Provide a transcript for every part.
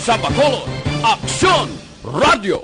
sa Bacolod, Aksyon Radio.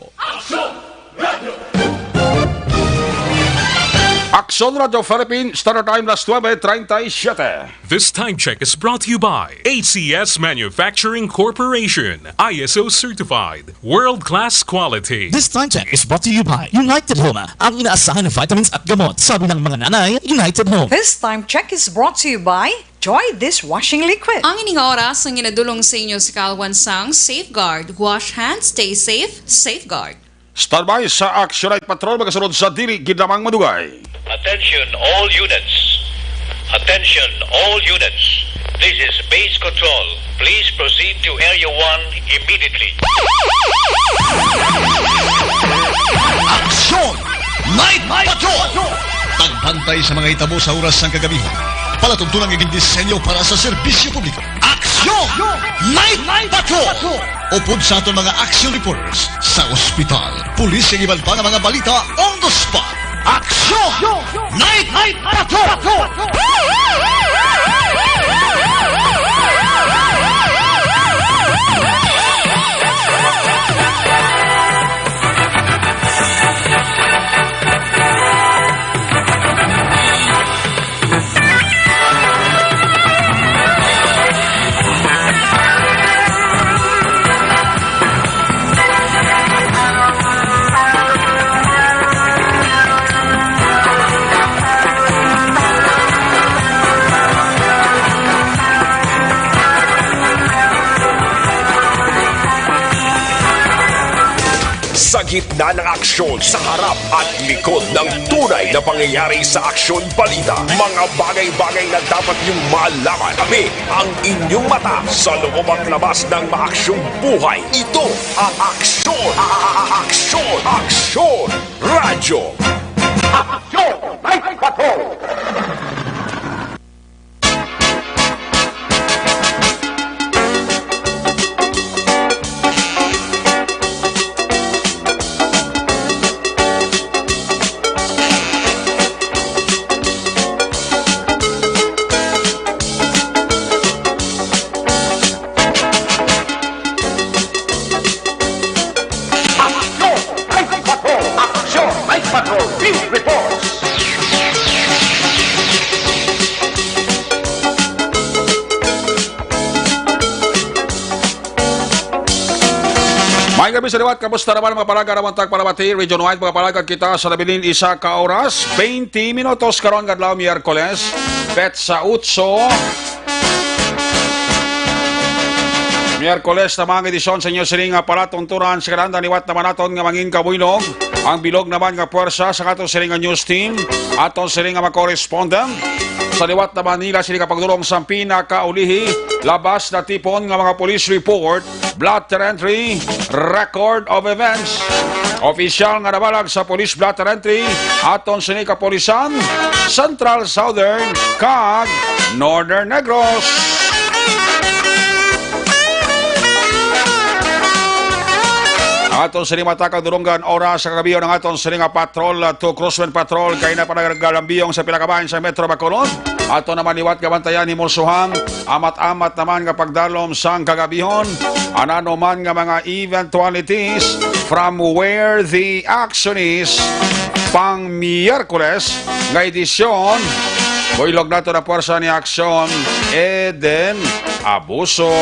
Aksyon Radio Philippines, Standard Time, las 9:37. This time check is brought to you by ACS Manufacturing Corporation, ISO certified, world-class quality. This time check is brought to you by United Home, ang inaasahan ng vitamins at gamot. Sabi ng mga nanay, United Home. This time check is brought to you by Joy Dishwashing Liquid. Ang ining oras ang ginadulong sa inyo si Kalwansang Safeguard. Wash hands, stay safe, safeguard. Standby sa Action Night Patrol, magasunod sa dili ginamang madugay. Attention all units. Attention all units. This is base control. Please proceed to Area 1 immediately. Aksyon! Night Patrol! Pagbantay sa mga hitabo sa oras ng kagabihan. Palatuntunan ng disenyo para sa serbisyo publiko. Aksyon! Night Patrol! Upod sa aton mga action reporters sa ospital, pulis ang iban pa ng mga balita on the spot. Aksyon! Night Patrol! Sa gitna ng aksyon, sa harap at likod ng tunay na pangyayari sa aksyon balita, mga bagay-bagay na dapat niyong malaman. Kami ang inyong mata sa loob at labas ng maaksyong buhay. Ito ang Aksyon! Aksyon! Radyo! Aksyon! Night Patrol! May gabi sa liwat, kamusta naman mga palaga naman tagpalabati, region-wide mga palagad kita sa labilin isa ka oras, 20 minutos karon kadlaw Miyerkules, bet sa utso. Miyerkules na mga edisyon sa inyo siling nga palatunturan sa kananda niwat naman naton nga manging kabuynog, ang bilog naman nga puwersa sa katong siling nga news team, aton siling nga makorespondent. Sa liwat na Manila, sila kapagdulong sa pinakaulihi, labas na tipon ng mga police report, blotter entry, record of events. Opisyal nga nabalag sa police blotter entry, aton sini kapolisan, Central Southern, kag Northern Negros. Aton sini matakang durunggan oras sa kagabiyon ng aton sini nga patrol to Crosswind Patrol kay na panagagalambiyong sa pilakabahin sa Metro Bacolod. Ato naman iwat gabantayan ni Mulsuhan, amat-amat naman nga pagdalom sang kagabihon, anano man nga mga eventualities from where the action is pang Miyerkules nga edisyon. Builog nato na puwersa ni Aksyon Eden Abuso.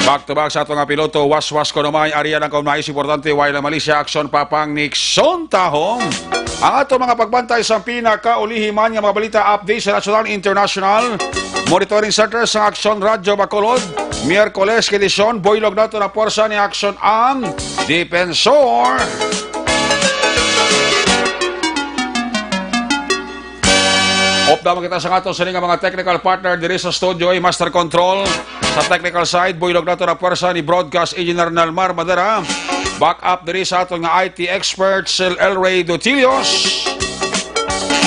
Back to back sa ato nga piloto, was-was ko naman, ariya ng kaunais importante, while Malaysia action papang Nixon Tahong. Ang ato mga pagbantay sa pinakaulihiman nga mga balita update sa National International Monitoring Center sa Action Radio Bacolod. Miyerkules edisyon, builog nato na puwersa ni Action ang Defensor. Op naman kita sa ato sa mga technical partner diri sa studio ay Master Control. Sa technical side, builog nato na puwersa ni Broadcast Engineer Nalmar Madera. Back up diri sa ato nga IT expert Sir Elray Dutilios.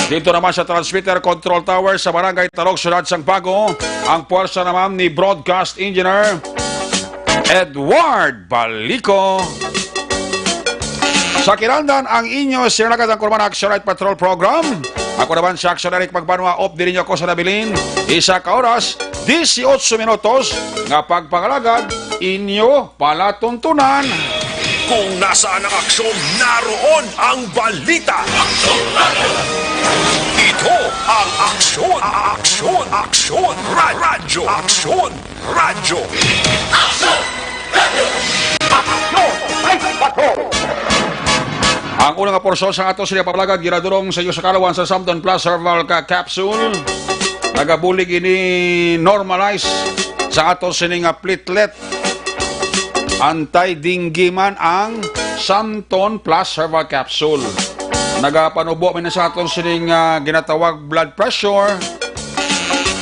Dito naman sa transmitter control tower sa Barangay Talog, Syudad Sang Bago, ang puwersa naman ni Broadcast Engineer Edward Balico. Sa kilandan ang inyo sinagad ang Kurman Action Night Patrol Program. Ako naman si Action Eric Magbanwa, off din niyo ako sa nabilin. Isa ka oras, 18 minutos, nga pagpangalagad, inyo palatuntunan. Kung nasaan ang aksyon, naroon ang balita. Ito ang aksyon, aksyon, radyo, aksyon, radyo. Ang unang porsyon sa ato sila papalagad, ginadurong sa iyo sa kalawan sa Samton Plus Herbal Capsule. Nagabulig ini normalize sa ato sining platelet. Anti-dinggiman ang Samton Plus Herbal Capsule. Nagapanubo min sa ato sining ginatawag blood pressure.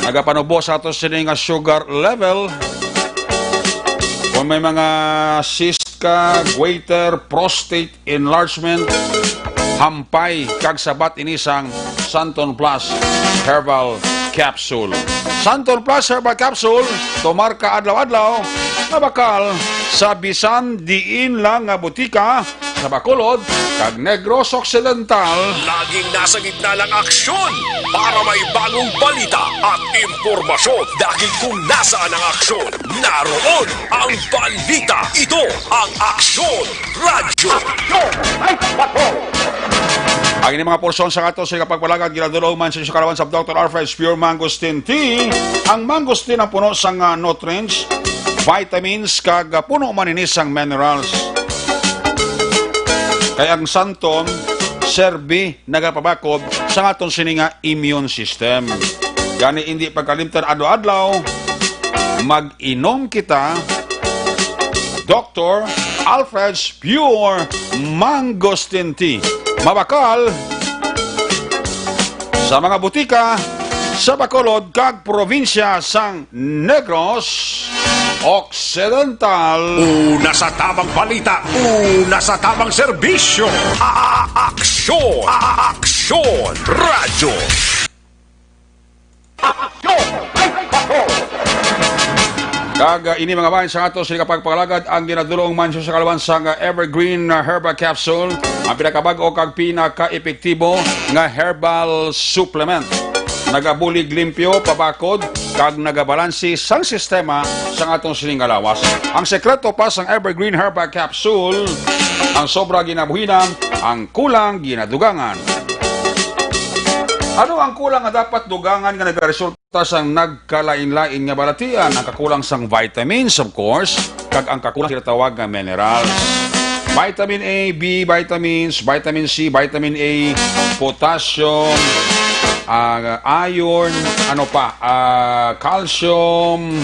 Nagapanubo sa ato sining sugar level. Kung may mga cyst ka, goiter, prostate enlargement, hampay, kagsabat inisang Santon Plus Herbal Capsule. Santon Plus Herbal Capsule, tumar ka adlaw-adlaw, nabakal sa bisan diin lang nga butika, sa Bacolod, kag Negros Occidental. Laging nasa gitna ng aksyon para may bagong balita at impormasyon. Dahil kung nasaan ang aksyon, naroon ang balita. Ito ang Aksyon Radyo. Ang inyong mga porsyon sa ato sa kapagpalagad, ginadulong man sa kalawan sa Dr. Alfred's Pure Mangosteen Tea. Ang mangosteen ang puno sang nutrients, vitamins, kag puno maninis ang minerals. Kaya ang Santon, serbi, nagapabakod sa aton sininga immune system. Gani hindi pagkalimtan adlaw-adlaw, mag-inom kita Dr. Alfred's Pure Mangosteen Tea. Mabakal sa mga butika sa Bacolod kag probinsya sang Negros Occidental. Una sa tamang balita, una sa tamang serbisyo. Aksyon, Aksyon Radyo. Kag ini mga bayan sa ato sila kapagpalagad ang ginadulong man sa kalawan sang Evergreen Herbal Capsule, ang pinakabag-o kag pinaka-epektibo nga herbal supplement. Nagabulig limpyo, pabakod, kag nagabalansi sang sistema sa atong sining alawas. Ang sekreto pa sang Evergreen Herbal Capsule, ang sobra ginabuhinan, ang kulang ginadugangan. Ano ang kulang nga dapat dugangan nga nagaresulta sang nagkalain-lain nga balatian? Ang kakulang sang vitamins, of course, kag ang kakulang tinatawag nga minerals. Vitamin A, B, vitamins, vitamin C, vitamin A, potassium, iron, calcium,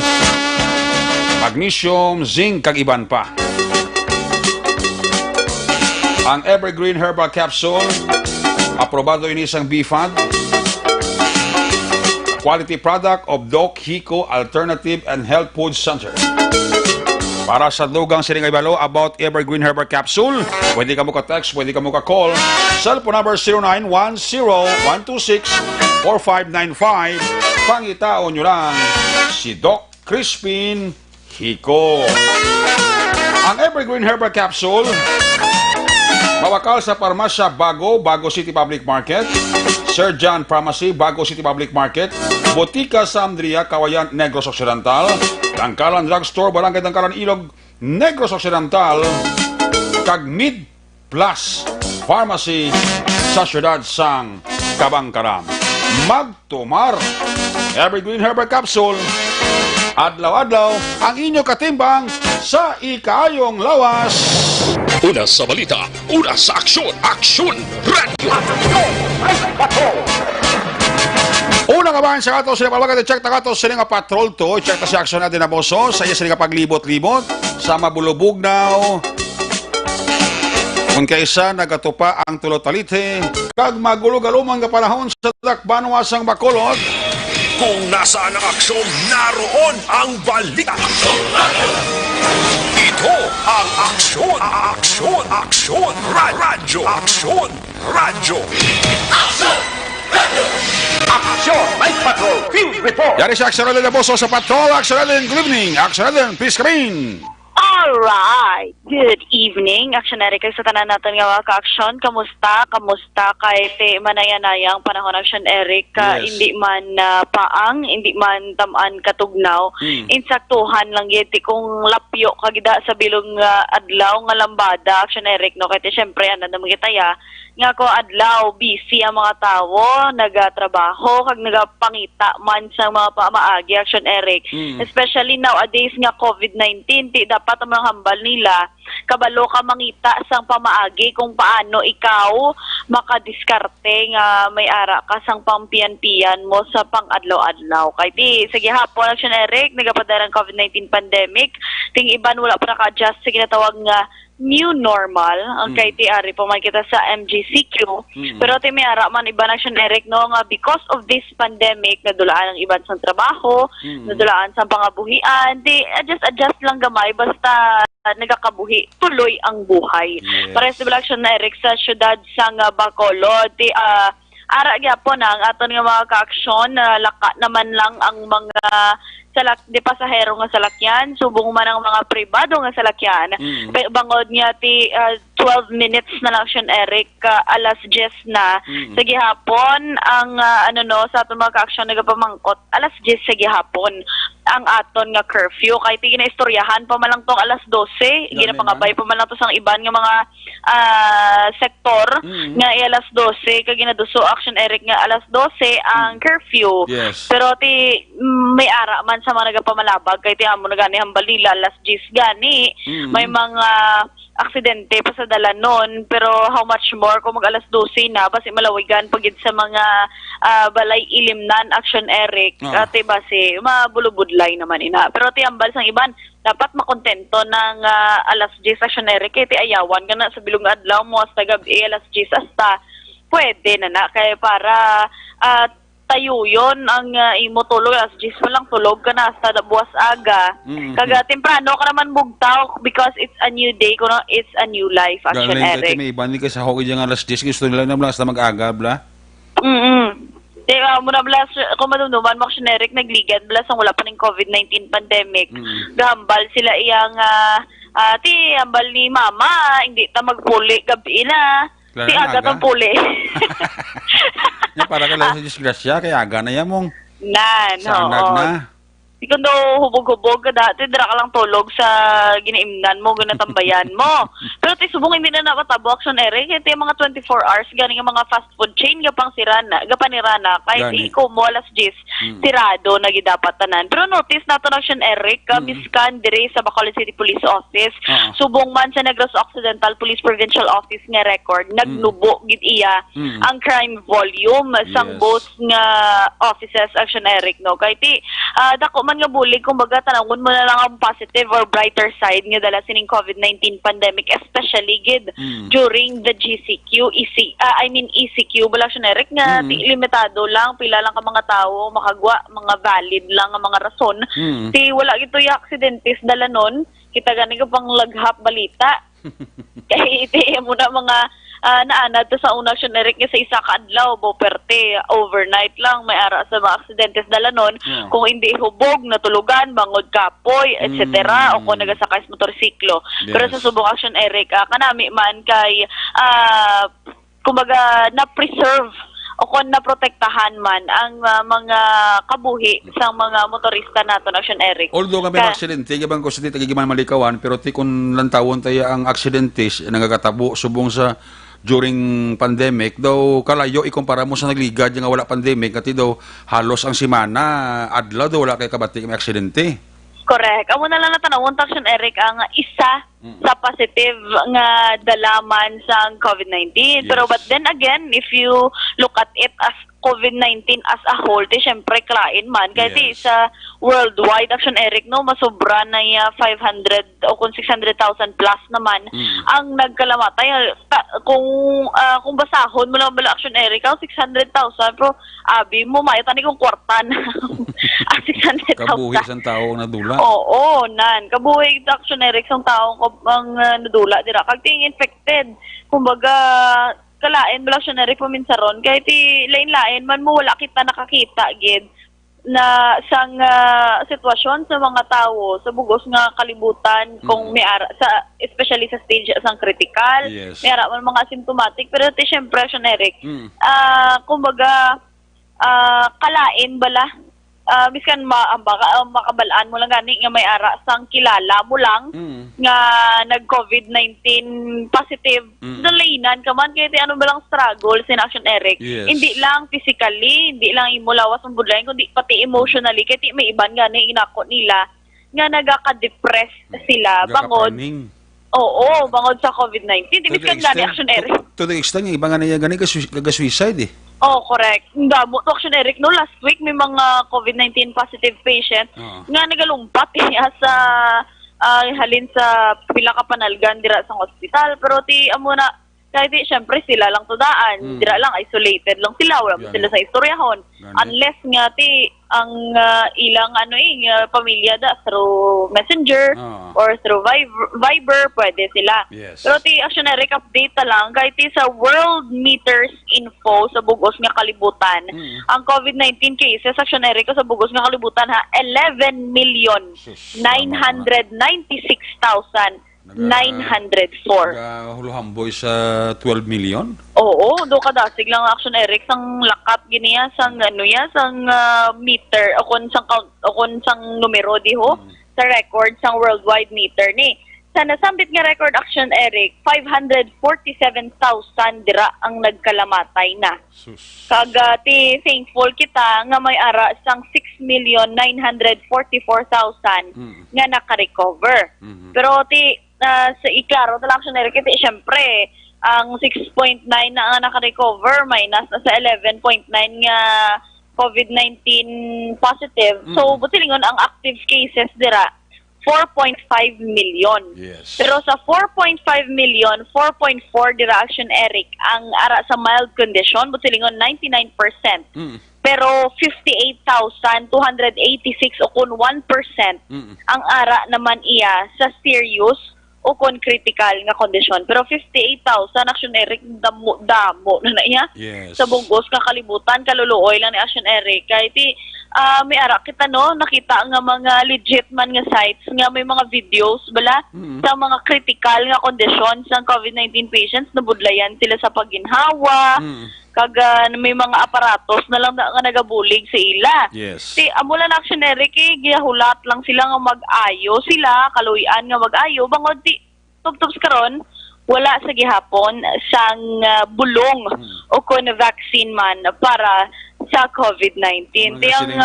magnesium, zinc, kag iban pa. Ang Evergreen Herbal Capsule, aprobado ini sang BFAD, quality product of Doc Hico Alternative and Health Food Center. Para sa dugang sining ibalo about Evergreen Herbal Capsule, pwede ka mo ka-text, pwede ka mo ka-call. Cellphone number 0910-126-4595. Pangitaon nyo lang si Doc Crispin Hico. Ang Evergreen Herbal Capsule, mawakal sa parmasya Bago City Public Market, Sir John Pharmacy, Bago City Public Market, Botica Samdria, Kawayan, Negros Occidental, Tangkalan Drugstore, Barangay Tangkalan Ilog, Negros Occidental, kag Mid Plus Pharmacy sa siyudad sang Kabangkaran. Magtumar, Evergreen Herbal Capsule, adlaw-adlaw ang inyo katimbang sa ikaayong lawas. Una sa balita, una sa aksyon, Aksyon Radyo. Una nga ba sa ato sila palawagan, check ta ato sila nga patrol to, check ta si aksyon natin na boso, sa iya sila nga paglibot-libot, sa mabulubugnaw, kung kaysa nagatupa ang tulotalite, kag magulog-alumang nga panahon sa dakbanwasang Bacolod. Kung nasaan ang aksyon, naroon ang balita. Ito ang Aksyon, Aksyon Radyo. Aksyon Radyo. Aksyon, Mike Patrol, Field Report. Yari si Aksyon natin na boso sa patrol, Aksyon natin, good evening, Aksyon natin, please come in. Alright! Good evening, Actionary kay sa tanan natin nga mga ka-action. Kamusta? Kamusta kay te manayanayang panahon Action Eric? Yes. Hindi man paang, hindi man tamaan katugnaw. Insaktuhan lang yeti kung lapyo kagida sa bilong adlaw nga lambada Action Eric no kay te syempre ano naman kita ya nga ko adlaw busy ang mga tawo nagatrabaho kag nagapangita man sa mga pamaagi Action Eric. Especially nowadays nga COVID-19 ti dapat ang mga hambal nila kabalo ka mangita sang pamaagi kung paano ikaw makadiskarte nga may ara ka sang pampiyan-piyan mo sa pang-adlaw-adlaw. Kay ti sige hapon Action Eric nagapadarang COVID-19 pandemic ting iban wala pa naka-adjust sa ginatawag nga new normal ang kay ti ari pa man kita sa MGCQ pero ti may ara man iban Action Eric no nga because of this pandemic nadulaan ang iban sang trabaho nadulaan sa pangabuhian di adjust lang gamay basta nagakabuhi tuloy ang buhay. Pares di Action Eric sa syudad sang Bacolod ti ara gyapon ang aton nga mga ka-aksyon laka naman lang ang mga di pasahero nga salakyan subong man ang mga pribado nga salakyan bangod niya ti 12 minutes na lang Action Eric alas 10 na sa gihapon ang sa aton mga ka-aksyon nagapamangkot alas 10 sa gihapon ang aton nga curfew kay ti ginaistoryahan pa man lang tong alas 12 ginapangabay pa man lang to sang iban nga mga sektor nga alas 12 kag ginaduso Action Eric nga alas 12 ang curfew. Pero ti may ara man sa mga nagapamalabag kay ti amo nagani hambal nila alas 10 gani may mga aksidente pa sa dalanon pero how much more kung mag alas 12 na basi malawigan pagid sa mga balay ilimnan Action Eric ati basi mabulubudlay naman ina pero ti ambal sang iban dapat makontento ng alas 10 Action Eric kay ti ayawan kana sa bilong adlaw mo hasta gabi alas 10 hasta pwede na kay para tayo yon ang imo tulog alas 10 mo lang tulog ka na hasta buwas aga kaga temprano ka naman bugtaw because it's a new day kuno it's a new life Action Eric may iban ka sa hoki dyan alas 10 gusto nila na basta mag-aga bla di muna bla kung madumduman mo Action Eric nagligan bla sang wala pa ning COVID-19 pandemic gahambal sila iyang ti hambal ni mama hindi ta magpuli gabi na ti aga tang puli ya para ka lang sa disgrasya kaya aga na yamong sanag na di kundo hubog-hubog ka dati dira ka lang tulog sa giniimnan mo ginatambayan mo pero ti subong hindi na nakatabo Action Eric iti mga 24 hours gani nga mga fast food chain gapang sirana gapanirana kahit ikaw mo alas 10 tirado na gidapat tanan pero notice nato Action Eric miskan diri sa Bacolod City Police Office subong man sa Negros Occidental Police Provincial Office nga record nagnubo gid iya ang crime volume sang both nga offices Action Eric no kay ti dako man nga bulig kumbaga tanawon mo na lang ang positive or brighter side nga dala sining COVID-19 pandemic especially gid during the GCQ ECQ bala Action Eric nga limitado lang pila lang ka mga tawo makagwa mga valid lang ang mga rason ti wala gito yung aksidentes dala nun kita gani ka pang laghap balita kay iti mo na mga naanad to sa una Action Eric nga sa isa ka adlaw boperte overnight lang may ara sa mga aksidentes dala nun kung hindi hubog natulugan bangod kapoy etc o kung nagasakay sa motorsiklo pero sa subong Action Eric kanami man kay kumbaga na preserve o kung naprotektahan man ang mga kabuhi sa mga motorista nato Action Eric. Although kami aksidente, gabang ko sa titi giman malikawan pero ti kun lantawon tayo ang aksidentes nagakatabo subong sa during pandemic daw kalayo ikumpara mo sa nagligad nga wala pandemic kasi daw halos ang simana adlaw daw wala kay kabati may aksidente. Correct. Amo na lang natanawon Action Eric ang isa sa positive nga dalaman sa COVID-19. Pero but then again, if you look at it as COVID-19 as a whole, di syempre klain man. Kasi sa worldwide Action Eric, no, masobra na 500 o kung 600,000 plus naman ang nagkalamatay. Kung basahon mo lang bala Action Eric, 600,000 pero abi mo mayatani kung kwartan. 600,000. Kabuhi isang tao na dula. Oo, nan. Kabuhi Action Eric isang tao ang nadula dira. Kag ting infected. Kumbaga kalain bala Action Eric paminsaron kay ti lain-lain man mo wala kita nakakita gid na sang sitwasyon sa mga tao sa bugos nga kalibutan kung may ara sa especially sa stage sang critical, Yes. may ara man mga asymptomatic, pero ti syempre generic. Kumbaga kalain bala miskan makabalaan mo lang gani nga may ara sang kilala mo lang nga nag-COVID-19 positive. Dalinan ka man kaya ano ba lang struggle sin Action Eric. Yes. Hindi lang physically, hindi lang imo lawas ang budlayan kundi pati emotionally kaya may iban gani inako nila nga nagaka-depress sila bangod. Gakapaning. Oo, bangod sa COVID-19. Di miskan gani Action Eric. To the extent, yung iba nga na gani kaga-suicide eh. Oh, correct. Damo to Action Eric no last week may mga COVID-19 positive patient nga nagalumpat sa halin sa pila ka panalgan dira sa hospital pero ti amo na kahit syempre sila lang tudaan dira lang isolated lang sila wala mo sila sa istoryahon unless nga ti ang ilang pamilya da through messenger or through Viber pwede sila. Yes. Pero ti Action Eric update ta lang kahit ti sa World Meters Info sa bugos nga kalibutan ang COVID-19 cases Action Eric sa bugos nga kalibutan 11,996,904. Huluhamboy sa 12 million? Oo, do kadasig lang Action Eric sang lakap giniya sang sang meter o kun sang numero diho sa record sang worldwide meter ni. Sa nasambit nga record Action Eric 547,000 dira ang nagkalamatay na. Sus. Kaga ti thankful kita nga may ara sang 6,944,000 nga naka-recover. Pero ti sa iklaro ta Action Eric ti syempre ang 6.9 na nga naka-recover minus sa 11.9 nga COVID-19 positive. So butilingon ang active cases dira 4.5 million. Yes. Pero sa 4.5 million, 4.4 dira Action Eric ang ara sa mild condition, butilingon 99%. Pero 58,286 o kun 1% ang ara naman iya sa serious o kun critical nga kondisyon. Pero 58,000 Action Eric damo na iya. Yes. Sa bugos nga kalibutan kaluluoy lang ni Action Eric kay ti may ara kita no nakita nga mga legit man nga sites nga may mga videos bala sa mga critical nga kondisyon sa COVID-19 patients nabudlayan sila sa pagginhawa kaga may mga aparatos na lang nga nagabulig sa ila. Yes. Si amulan Action Eric gihulat lang sila nga mag-ayo sila kaluyan nga mag-ayo bangod ti tubtubs karon wala sa gihapon sang bulong o kun vaccine man para sa COVID-19. Tiyang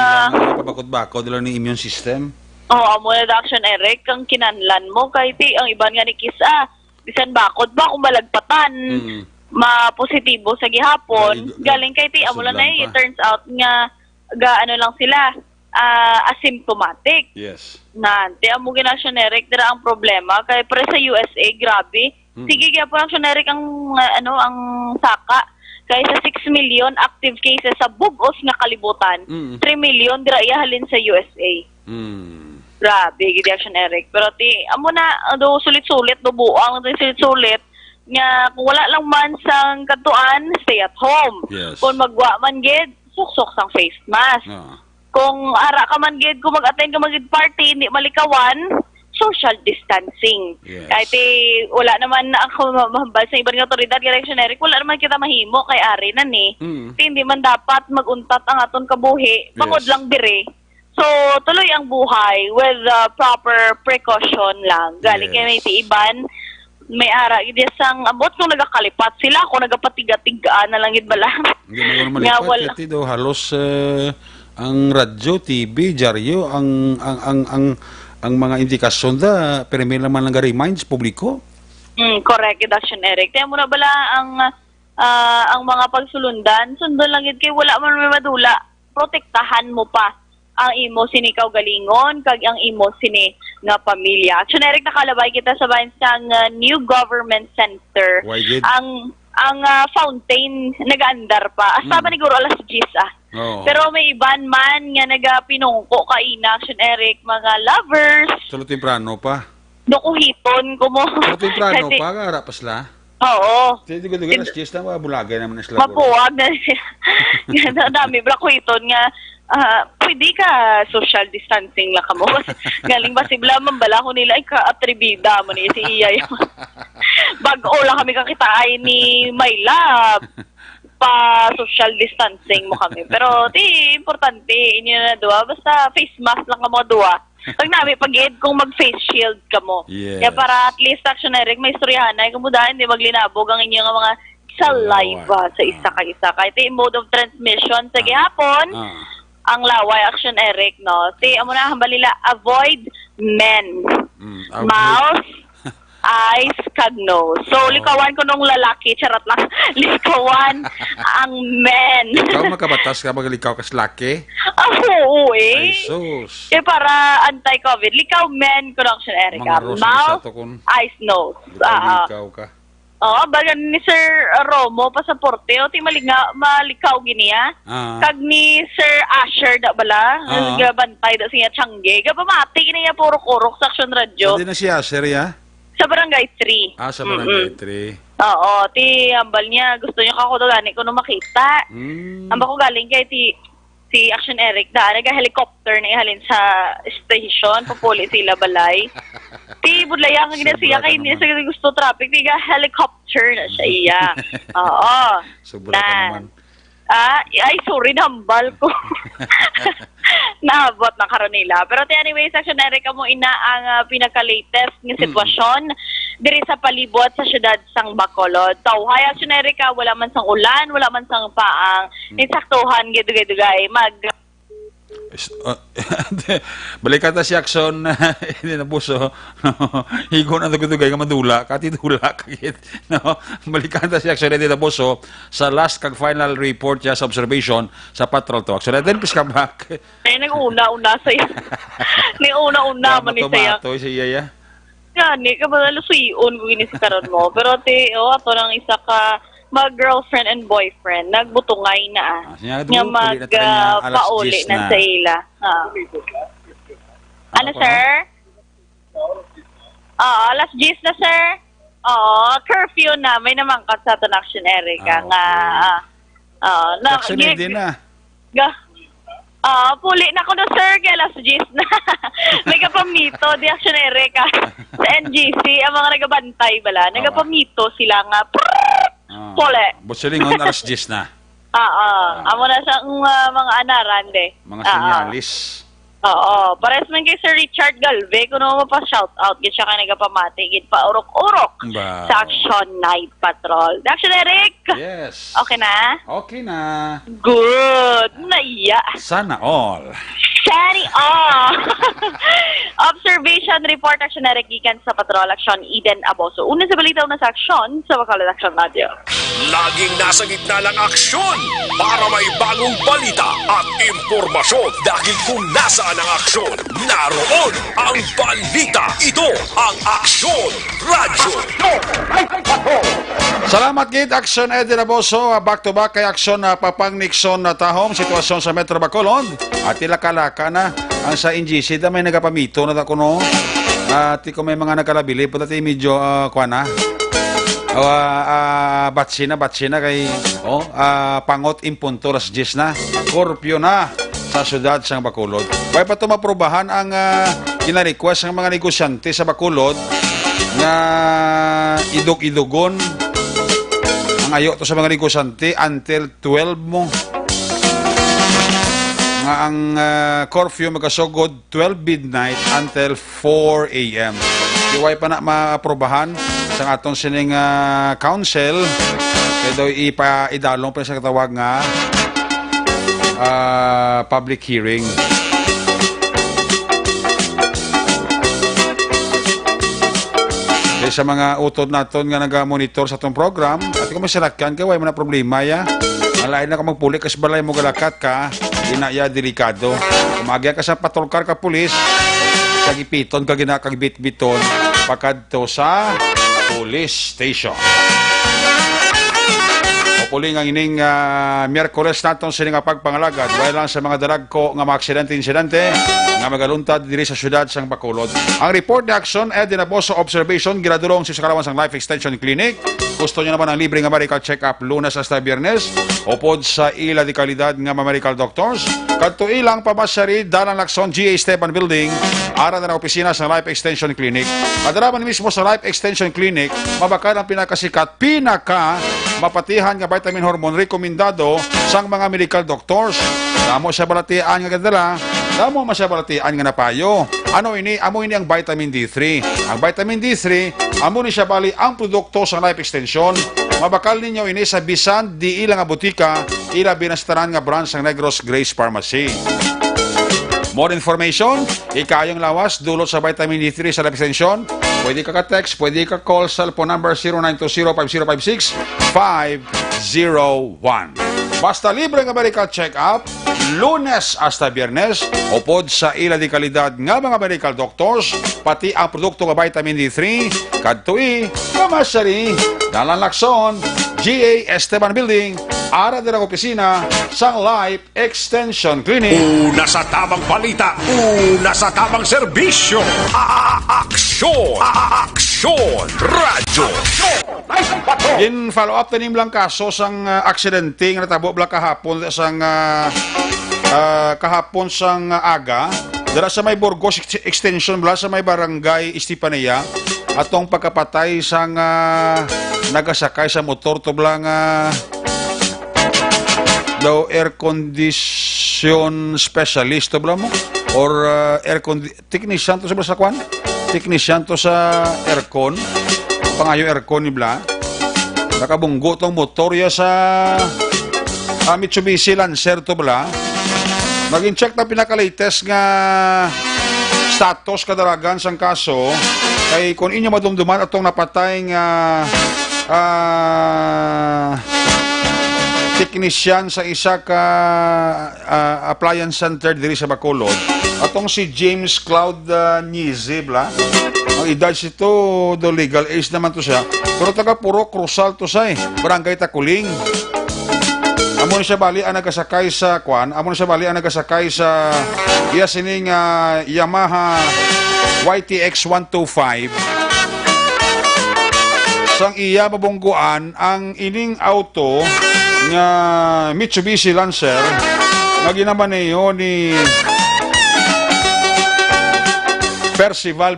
pabakod-bakod nila ni immune system. amo na Action Eric ang kinanlan mo kay ti ang iban nga ni kisa bisan bakod ba kung malagpatan ma-positibo sa gihapon galing kay ti amo na it turns out nga ano lang sila asymptomatic. Yes. Ti amo gina Action Eric dira ang problema kay pre sa USA grabe. Sige gyapon Action Eric ang ang saka kay sa 6 million active cases sa bugos nga kalibutan, 3 million dira ihalin sa USA. Grabe gid Action Eric. Pero ti amo na do sulit-sulit do buang do sulit-sulit nga kung wala lang man sang katuan, stay at home. Yes. Kung magwa man gid, suksok sang face mask. Kung ara ka man gid kung mag-attend ka magid party hindi malikawan, social distancing. Yes. Kahit wala naman na ako mahambal sa ibang otoridad Action Eric, wala naman kita mahimo kay ari na ni. Hindi man dapat maguntat ang aton kabuhi, bangod lang dire. So, tuloy ang buhay with proper precaution lang. Galing kay may iban, may ara gid sang abot kung nagakalipat sila kung nagapatiga-tigaan na lang gid bala. Hindi mo malipat kati do halos ang radyo, TV, dyaryo, ang mga indikasyon da permi naman lang reminds publiko. Correct, Action Eric. Kaya mo na bala ang mga pagsulundan, sundon lang gid kay wala man may madula. Protektahan mo pa ang imo sini kaugalingon kag ang imo sini nga pamilya. Action Eric, nakalabay kita sa bahin sang New Government Center. Ang fountain nagaandar pa. Asa ba niguro alas 10 Pero may iban man nga nagapinungko kaina Action Eric mga lovers. Tulo temprano pa. Dokuhiton ko mo. Tulo temprano pa ara pa sila. Oo. Hindi ko alas 10 na bulagay naman na sila. Mapuwag na siya. Dami brakuhiton nga pwede ka social distancing lang ka mo. Galing ba sibla man bala ko nila ay kaatribida mo ni si Iyay. Bag-o lang kami kakitaay ni Mayla. Pa social distancing mo kami. Pero importante inyo na duwa basta face mask lang ka mo duwa. Pag namin pag-ed kung mag-face shield ka mo. Yes. Kaya para at least action Eric may istoryahan na kumudahan di maglinabog ang inyong mga saliva sa isa ka isa. Kahit mode of transmission sa gihapon. Ang laway action Eric no. Amo na hambalila avoid men. Mouth, eyes, kag nose. So likawan ko nung lalaki, charot lang. Likawan ang men. Ikaw makabatas ka magalikaw kas laki? Oo Ay, eh. sus. Kaya para anti-COVID, likaw men ko action Eric. Mga rosary Mouth, sa to kung eyes, nose. likaw ka. Bagan ni Sir Romo pasaporte o ti malikaw giniya. Kag ni Sir Asher da bala, gabantay da siya Tiangge. Gapamati giniya puro kurok sa Action Radio. Hindi na siya, sir, ya? Sa Barangay 3. Sa Barangay 3. Oo, ti ambal niya gusto niya kako gani ko no makita. Amba ko galing kay si Action Eric da naga-helicopter na ihalin sa station papuli sila balay. Ti budlayang gina siya kay ni sa gusto traffic tiga helicopter na siya iya. Oo. Sobra ka naman. Ay sorry nambal ko. Naabot na karon nila. Pero anyway, Action Eric mo ina ang pinaka-latest nga sitwasyon diri sa palibot sa syudad sang Bacolod. Tawhay Action Eric, wala man sang ulan, wala man sang paang. Insaktuhan gidugay-dugay balikan ta si Action hindi na puso. Higon ang dugay nga madula, kati dula kagit. No? Balikan ta si Action hindi na puso sa last kag final report niya sa observation sa patrol to. Action then please come back. Ay nag-una-una sa'yo. Nag-una-una man ni saya. Tomato si Yaya. Gani ka ba lusuyon ko gini sa karon mo. Pero ato nang isa ka mag-girlfriend and boyfriend, nagbutungay na nga mag-pauli na sa ila. Ano, sir? Alas 10 na, sir. Curfew na. May namangkat sa ito na Action Erica. Action din na. Puli na ko na, sir. Kaya alas 10 na. May kapamito, di Action Erica. Sa NGC, ang mga nagabantay bala, nagapamito sila nga, pole. Busilingon alas 10 na. Amo na sa mga anaran de. Mga sinyalis. Pares man kay Sir Richard Galve, kuno mo pa shout out gid siya kay nagapamati gid pa urok-urok sa Action Night Patrol. Action Eric? Yes. Okay na? Okay na. Good. Naiya. Sana all. Shani Observation report Action Eric gikan sa Patrol Action Eden Aboso. Una sa balita na sa Action sa Bacolod Action Radio. Laging nasa gitna ng aksyon para may bagong balita at impormasyon dahil kung nasaan ang aksyon, naroon ang balita. Ito ang Action Radio. Salamat gid Action Eden Aboso, back to back kay Action Papang Nixon na tahom sitwasyon sa Metro Bacolod at ilakalaka na ang sa NGC da may nagapamito na kuno at ko may mga nagkalabili pati medyo kuana batsi na kay pangot impunto las 10 na korpyo na sa syudad sang Bacolod. May pa maprobahan ang kina-request ng mga negosyante sa Bacolod nga idog-idogon ang ayo to sa mga negosyante until 12 mo nga ang curfew magkasugod 12 midnight until 4 a.m. Iway pa na maaprobahan sa atong sining council kaya daw idalong pa sa katawag nga public hearing. Kaya sa mga utod naton nga naga-monitor sa atong program at kung may salakyan ka, way mo na problema ya. Alain na ka magpuli kasi balay mo galakat ka, inaya delikado. Kumagyan ka sa patrol car ka pulis, kagipiton ka ginakagbit-biton, pagkadto sa police station. Mapuli nga ining Miyerkules naton sini nga pagpangalagad dahil lang sa mga daragko nga mga aksidente-insidente nga magaluntad diri sa syudad sang Bacolod. Ang report ni action ay dinaboso observation ginadurong si Sakalawan sang Life Extension Clinic. Gusto niyo naman ang libre nga medical check-up Lunes hasta Biyernes upod sa ila di kalidad nga medical doctors. Kadto ilang pamasyari dalan Lacson GA Esteban Building ara na opisina sa Life Extension Clinic. Kadaraman mismo sa Life Extension Clinic mabakal ang pinakasikat mapatihan nga vitamin hormone rekomendado sang mga medical doctors. Damo siya balatian nga kadala, damo masya balatian nga napayo. Ano ini? Amo ini ang vitamin D3. Ang vitamin D3, amo ni siya bali ang produkto sa Life Extension. Mabakal ninyo ini sa bisan di ilang nga butika, ila binastaran nga branch ng Negros Grace Pharmacy. More information, ikayong lawas, dulot sa vitamin D3 sa Life Extension. Pwede ka ka-text, pwede ka call sa phone number 0920-5056-501. Basta libre nga medical check-up, Lunes hasta Biyernes, upod sa ila di kalidad nga mga medical doctors, pati ang produkto nga vitamin D3, kadtui, Mamasari, Dalan Lacson, GA Esteban Building, ara din ang opisina sa Life Extension Clinic. Una sa tamang balita, una sa tamang serbisyo. Aksyon! Aksyon! Radyo! In follow-up tanim lang kaso sang aksidente nga natabo bla kahapon sang aga dala sa may Burgos Extension bla sa may barangay Estefanía atong pagkapatay sang nagasakay sa motor to bla nga daw air condition specialist to bla mo or technician to sa kwan technician to sa aircon pangayo aircon ni bla nakabunggo tong motor ya sa Mitsubishi Lancer to bala. Naging check na pinaka-latest nga status kadaragan sang kaso kay kung inyo madumduman atong napatay nga technician sa isa ka appliance center diri sa Bacolod atong si James Cloud Nizi bla. Ang edad sito do legal age naman to siya pero taga puro Cruzal to siya barangay Takuling. Amo siya bali ang nagasakay sa kwan, amo siya bali ang nagasakay sa iya sining Yamaha YTX 125. Sang iya mabungguan ang ining auto nga Mitsubishi Lancer nga ginamaneho ni Percival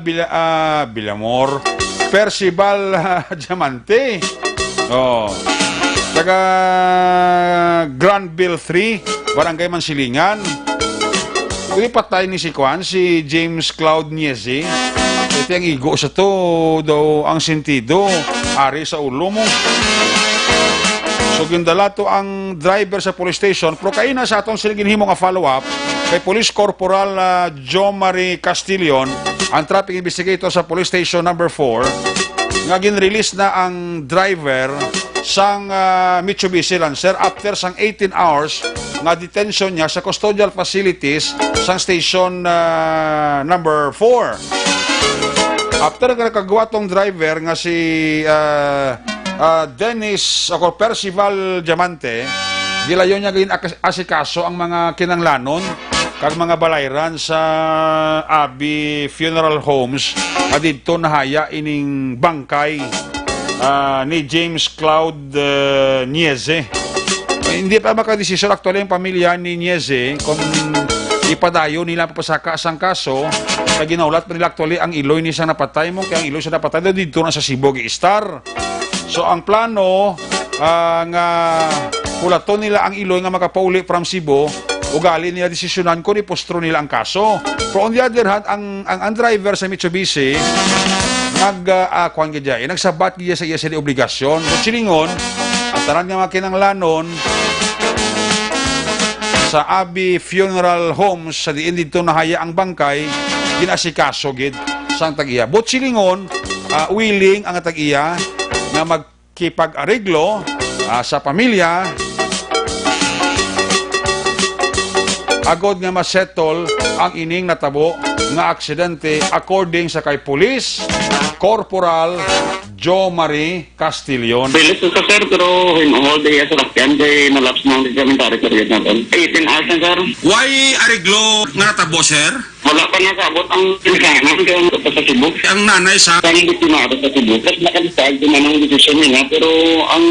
Villamor, Percival Diamante. Oh. Taga Granville 3, Barangay Mansilingan. Ito patay ni si Kwan, si James Cloud Niezi. Ito ang igo sa to, daw ang sentido, ari sa ulo mo. So gindala to ang driver sa police station, pero kaina sa atong siligin himo nga follow-up kay Police Corporal Jo Marie Castillon, ang traffic investigator sa police station number 4, nga gin-release na ang driver sang Mitsubishi Lancer after sang 18 hours nga detention niya sa custodial facilities sang station number 4. After nga nakagawa tong driver nga si Dennis o Percival Diamante, gilayon niya gawin asikaso ang mga kinanglanon kag mga balayran sa Abi Funeral Homes na dito nahaya ining bangkay ni James Cloud Nieze. Hindi pa makadesisyon actually yung pamilya ni Nieze kung ipadayo nila papasaka sang kaso kaya ginaulat pa nila actually ang iloy ni sa napatay mo kaya ang iloy sa napatay daw dito na sa Cebu Star. So ang plano nga pulaton nila ang iloy nga makapauli from Cebu ugali nila desisyonan kung ipostro nila ang kaso. Pero on the other hand, ang driver sa Mitsubishi nagsabat niya sa iya sa obligasyon. Kung silingon, ang tanan nga makinanglanon sa Abi Funeral Homes sa diin dito nahaya ang bangkay, ginasikaso gid sang tag-iya. But silingon, willing ang tag-iya na magkipag-areglo sa pamilya agod nga masettle ang ining natabo nga aksidente according sa kay Police Corporal Joe Marie Castillon. Bilis sa sir, pero hold day sa lakyan, kay nalaps ng reglamentary period natin. 18 hours na sir. Why ariglo nga natabo, sir? Wala pa nakabot ang pinakanan kaya sa Cebu. Ang nanay sa Kaya hindi pinaka sa Cebu. Tapos nakadistag, tumanang desisyon nila, pero ang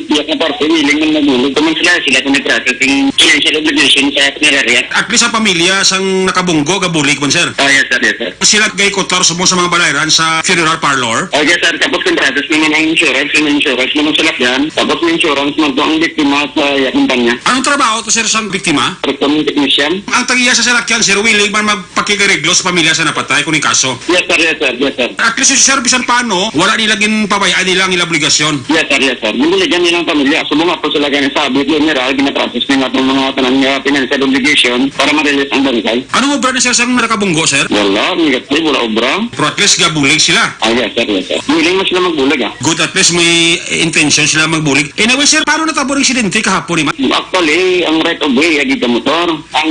tiyak na parte, willing nang nagulog. Kuman sila kung may processing financial obligation sa pinarariat. at least ang pamilya sang nakabunggo gabulig man, sir. Oh yes sir, yes sir. Sila gay kotor sa mga balayran sa funeral parlor. Oh yes sir, tapos kung process naman ang insurance, yung insurance naman sa lakyan, tapos yung insurance magdo ang biktima sa kumpanya. Anong trabaho to, sir, sang biktima? Recruitment technician. Ang tagiya sa salakyan, sir, willing man magpakigareglo sa pamilya sa napatay kuning kaso. Yes sir, yes sir, yes sir. At least yung service paano, wala nila ginpabayaan nilang ilang obligasyon. Yes sir, yes sir. Hindi dyan nilang pamilya. So mga po sila ganyan sabi, general, ginaprocess nila itong mga tanang financial obligation para ma-release ang bangkay. Anong obra ni sir sang nakabunggo, sir? Wala, negative, wala obra. Pero at least gabulig sila. Ah, yes sir, yes sir. Willing mo sila magbulag ah. Good, at least may intention sila magbulig. Anyway, sir, paano natabo ng insidente kahapon, ma? Actually, ang right of way, agad ang motor. Ang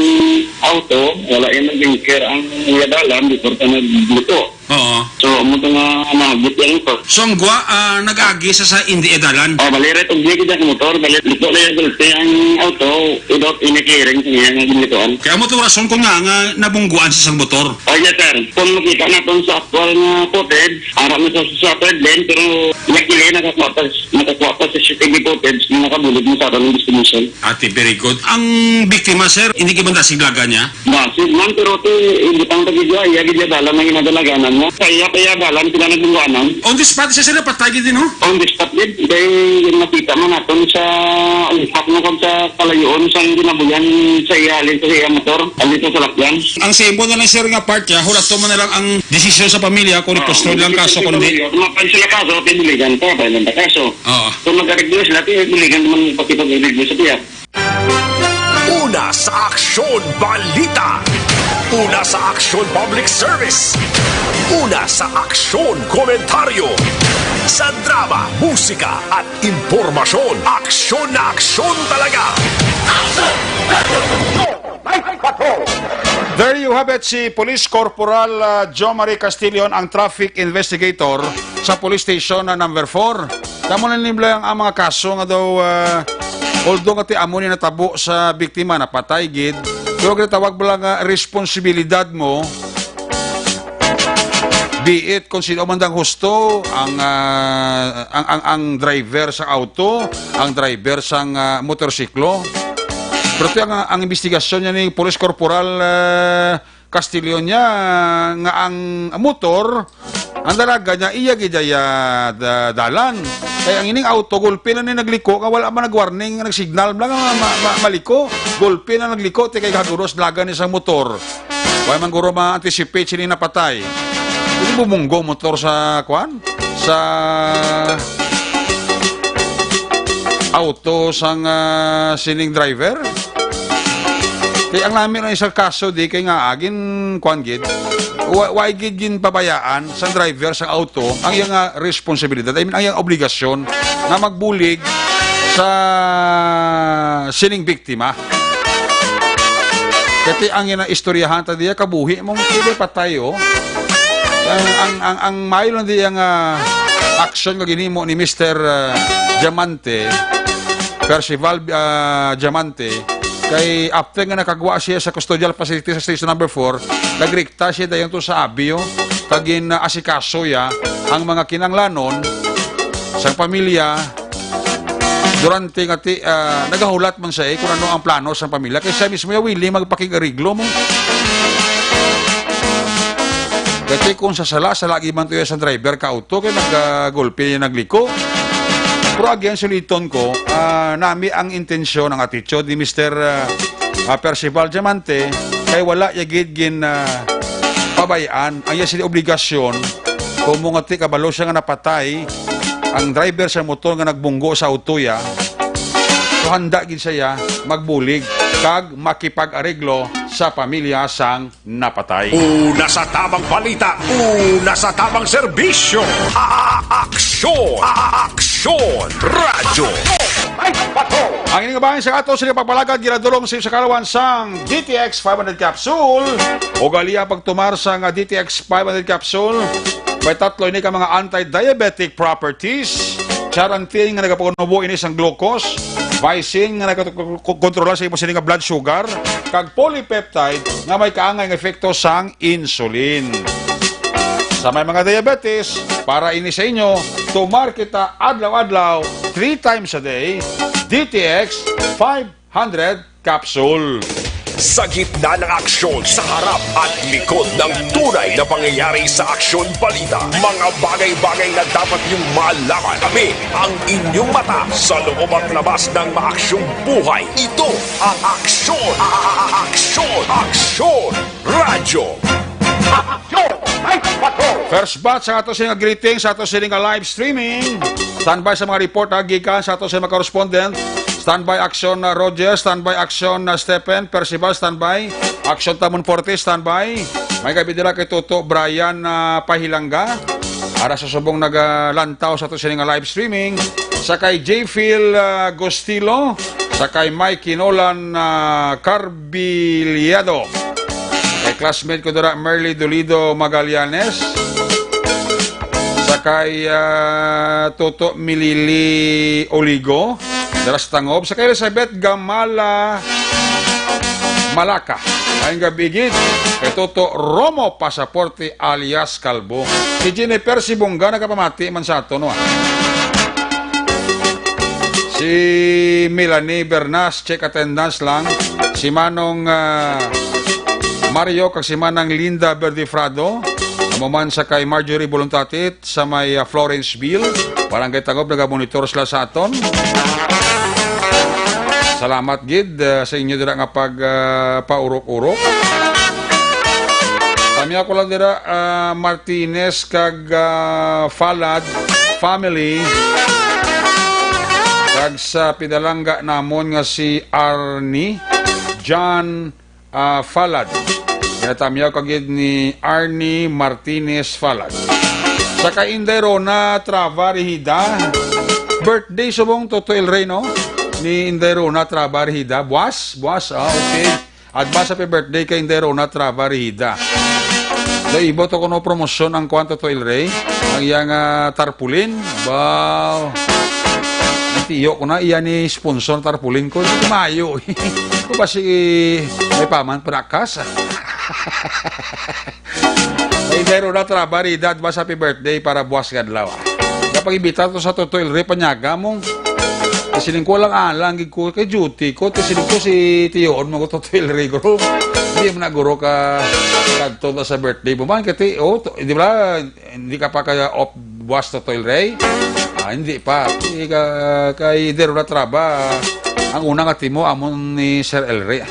auto, wala yung nag-binker. Ang yadalan, before ka nagluto. Oo. So, mo ito nga nagit yan ito. So, ang gwa, nag-agi sa hindi edalan. Oh, bali right of way, agad ang motor. Bali, luto na yung gulte. Ang auto, without any clearing sa niya nga ginlutoan. Kaya mo ito rason ko nga nabungguan sa isang motor. Oh, yes sir. Kung makita natin sa actual na footage, harap na sa third lane, pero luckily nakakuha pa sa CCTV footage na nakabulog mo sa atin ng distribution. Ate, very good. Ang biktima, sir, hindi ka ba nasiglaga niya? Masid man, pero ito, hindi pang tagidya, iyagidya dalan na ginadalaganan mo. Kaya dalan sila nagbungguanan. On the spot, siya sila patay din, no? On the spot din, dahil nakita mo natin sa impact mo kung sa kalayoon sa ginabuyan sa iyalin sa iya motor, alito sa lakyan. Ang simple na lang, sir, nga part niya, hulato mo na lang ang desisyon sa pamilya kung ipostol lang kaso, kung hindi. Kung mapan sila kaso, pinuligan pa, bayan ang kaso. Oo. Kung mag-ariglo sila, pinuligan naman pagkipag-ariglo sa tiyak. Una sa aksyon balita. Una sa aksyon public service. Una sa aksyon komentaryo. Sa drama, musika at impormasyon. Aksyon na aksyon talaga. There you have it, si Police Corporal Joe Marie Castillon, ang traffic investigator sa police station na number 4. Tamo na nibla ang mga kaso nga daw, although nga ti amo ni natabo sa biktima na patay gid, pero tawag ba nga responsibilidad mo, be it kung sino man dang husto, ang driver sa auto, ang driver sa motorsiklo. Pero ito ang investigasyon niya ni Police Corporal Castillon niya nga ang motor, ang dalaga niya iya gidaya dalan. Kaya ang ining auto gulpi na ni nagliko, nga wala man nag-warning, nag-signal lang maliko, gulpi na nagliko, ti kay kaduros laga ni sa motor. Wala man guro ma-anticipate sini napatay. Hindi bumunggo motor sa kwan? Sa auto sang sining driver. Kaya ang namin ang isang kaso di kay nga agin kwan gid. Why gid gin pabayaan sa driver sa auto ang iyang responsibilidad. I mean ang iyang obligasyon na magbulig sa sining biktima. Kaya ang iyang istoryahan ta diya kabuhi mong pwede patay oh. Ang mayo lang diyang action nga ginimo ni Mr. Diamante, Percival Diamante, kay after nga nakagawa siya sa custodial facility sa station number 4, nagrikta siya dayon to sa abyo, kagin asikaso ya ang mga kinanglanon sa pamilya durante nga nagahulat man siya kung ano ang plano sa pamilya, kaya siya mismo ya willing magpakigariglo mo. Kasi kung sasala lagi man to sa driver ka auto, kaya nag-gulpi niya nagliko. Pero again, suliton ko, nami ang intensyon, ang attitude ni Mr. Percival Diamante, kay wala yagid gin pabayaan, ang sila obligasyon, kung mga kabalo siya nga napatay, ang driver sa motor nga nagbunggo sa auto ya, so handa gid siya magbulig, kag makipag-areglo sa pamilya sang napatay. Una sa tamang balita, una sa tamang serbisyo. Aksyon! Aksyon! Radyo! Ang ining bahin sa ato sa pagpalagad ginadulong sa kalawan sang DTX 500 capsule o galiya pagtumar sa nga DTX 500 capsule may tatlo ini ka mga anti-diabetic properties, charantin nga nagapakunubo ini sang glucose, Vicin nga nagkontrola sa imo nga blood sugar, kag polypeptide nga may kaangay nga efekto sang insulin. Sa may mga diabetes, para ini sa inyo, tumar kita adlaw-adlaw 3 times a day, DTX 500 capsule. Sa gitna ng aksyon, sa harap at likod ng tunay na pangyayari sa aksyon balita, mga bagay-bagay na dapat niyong malaman. Kami ang inyong mata sa loob at labas ng maaksyong buhay. Ito ang aksyon! Aksyon! Aksyon! Radyo! First batch sa ato sa greetings, sa ato sa live streaming. Standby sa mga report gikan sa ato sa mga correspondent. Standby action na Roger, standby action na Stephen, Percival, standby. Action Tamon Forte, standby. May kabidila kay Toto Brian Pahilanga. Ara sa subong nagalantaw sa ato sa live streaming. Sa kay J. Phil Gostilo. Sa kay Mike Nolan Carbiliado. Kay classmate ko dira Merly Dolido Magallanes. Sa kay Toto Milili Oligo. Daras Tangob. Sa kay Elizabeth Gamala Malaka. Ayong gabigid. Kay Toto Romo Pasaporte alias Calvo. Si Jennifer Sibongga nakapamati man sa ato no. Si Melanie Bernas check attendance lang. Si Manong Mario kag si Manang Linda Berdifrado. Amuman sa kay Marjorie Voluntatit sa may Florenceville. Barangay Tagob naga-monitor sila sa aton. Salamat gid sa inyo dira nga pag paurok-urok. Kami ako lang dira Martinez kag Falad family. Kag sa pinalangga namon nga si Arnie John Falad. Natamiyaw kagid ni Arnie Martinez Falad. Sa kay Rona Travarihida. Birthday subong Toto El Rey, no? Ni Inderona Travarihida. Buwas, okay. Advance happy birthday kay Inderona Travarihida. Do ibo to kuno promosyon ang kwanto to El Rey. Ang iyang tarpulin. Wow. Tiyo ko na iyan ni sponsor tarpulin ko. Hindi mayo. Ko ba si may paman prakas? Inderona Travarihida. Advance happy birthday para buwas kadlaw. Kapag ibita to sa Toto El Rey panyaga mong siling ko lang alang ko kay duty ko siling ko si Tiyon mo ko Toto El Rey guro. Hindi mo na guro ka kadto sa birthday mo man kati di ba hindi ka pa kaya off buwas Toto El Rey? Hindi pa. Kay Derona Traba ang unang atimo amon ni Sir El Rey.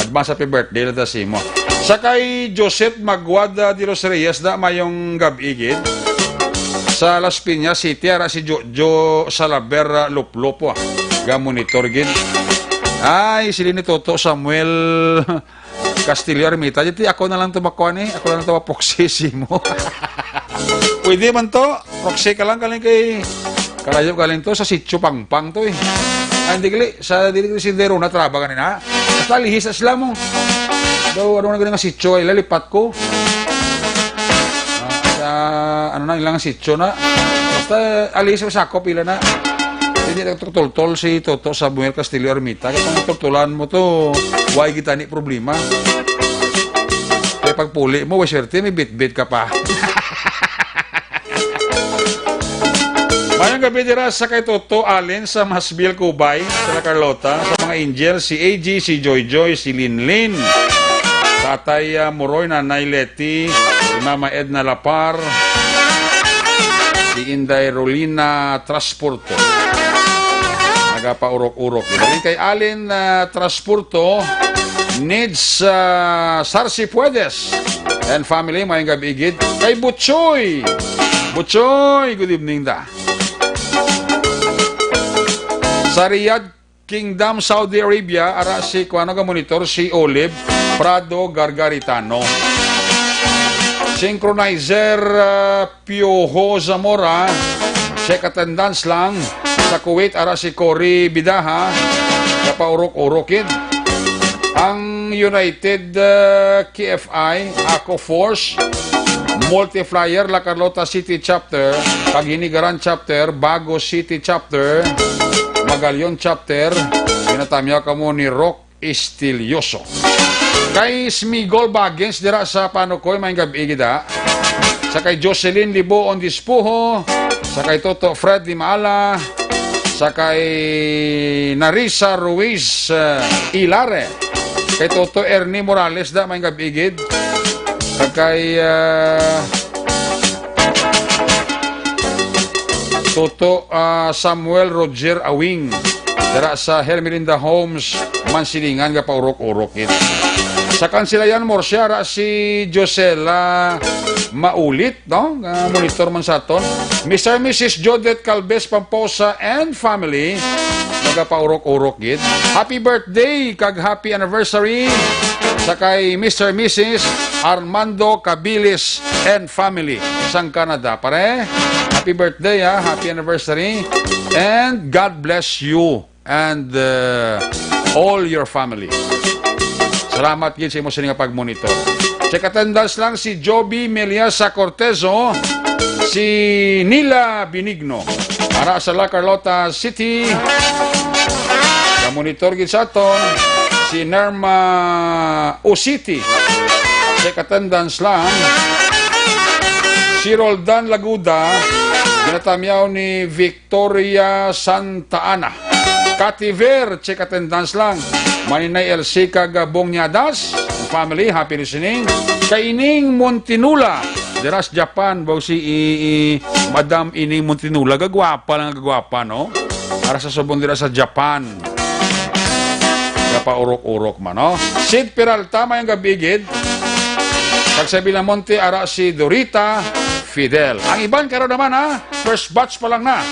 Advance happy birthday na mo. Sa kay Joseph Magwada de los Reyes da mayong gabigid. Sa Las Piñas City, ara si Jojo Salaber Luplopo. Ga-monitor gin. Ay, sila ni Toto Samuel Castillo Armita. Dito ako na lang tumakuan eh. Ako na lang tumaproxy mo. Pwede man to. Proxy ka lang kaling kay Karayo galing to sa Sitio Pangpang to eh. Ay, hindi gali. Sa dili si Derona Traba kanina. Basta lihis na sila mo. Daw, ano na galing nga Sitio ay lalipat ko. Ano na ilang sityo na basta alis sa sakop pila na hindi nagtutultol si Toto Samuel Castillo Armita kaya kung tutulan mo to why kita ni problema kaya pagpuli mo swerte may bit-bit ka pa. Mayang gabi dira sa kay Toto Allen sa Masbil Cubay sa Carlota sa mga angel si AG, si Joy, si Linlin Tatay Moroy, Nanay Leti, si Mama Edna Lapar, si Inday Rolina Transporto. Nagapaurok-urok. Dali kay Allen Transporto, needs Sarsi Puedes and family, mayang gabi igid. Kay Butchoy, good evening da. Sa Riyadh Kingdom, Saudi Arabia, ara si kuano ka monitor si Olive Prado Gargaritano. Synchronizer Piojo Zamora, check attendance lang. Sa Kuwait, ara si Cory Bidaha, kapaurok-urokid. Ang United KFI, Ako Force, Multiplier, La Carlota City Chapter, Paghinigaran Chapter, Bago City Chapter, Magallaon Chapter, ginatamya ka mo ni Rock Estilioso. Kay Smigol Baggins, dira sa Panukoy, may gabi gida. Sa kay Jocelyn Libo on Dispuho, sa kay Toto Fred Limala, sa kay Narisa Ruiz Ilare, kay Toto Ernie Morales da may gabigid, sa kay Toto Samuel Roger Awing dara sa Hermelinda Homes Mansilingan nga paurok-urokit. Sa kansilayan Morsiara si Josela Maulit, no? Monitor man sa aton. Mr. and Mrs. Jodette Calves Pamposa and family, nagapaurok-urok gid. Happy birthday kag happy anniversary sa kay Mr. and Mrs. Armando Cabilis and family sang Canada. Pare, happy birthday ha, happy anniversary, and God bless you and all your family. Salamat gid sa imo sa nga pag-monitor. Check attendance lang si Joby Meliasa Cortezo, si Nila Binigno, para sa La Carlota City. Ka-monitor gid sa aton si Nerma City. Check attendance lang si Roldan Laguda, ginatamyaw ni Victoria Santa Ana. Kativer, check attendance lang. Maninay LC Kagabong Nyadas, family, happy listening. Kaining Montinula, deras Japan, baw si Madam Ining Montinula, gagwapa lang, gagwapa, no? Para sa subong dira sa Japan. Kapaurok-urok man, no? Sid Peralta, mayang gabigid. Pagsabi ng Monte, ara si Dorita Fidel. Ang iban, karon naman, ha? First batch pa lang na.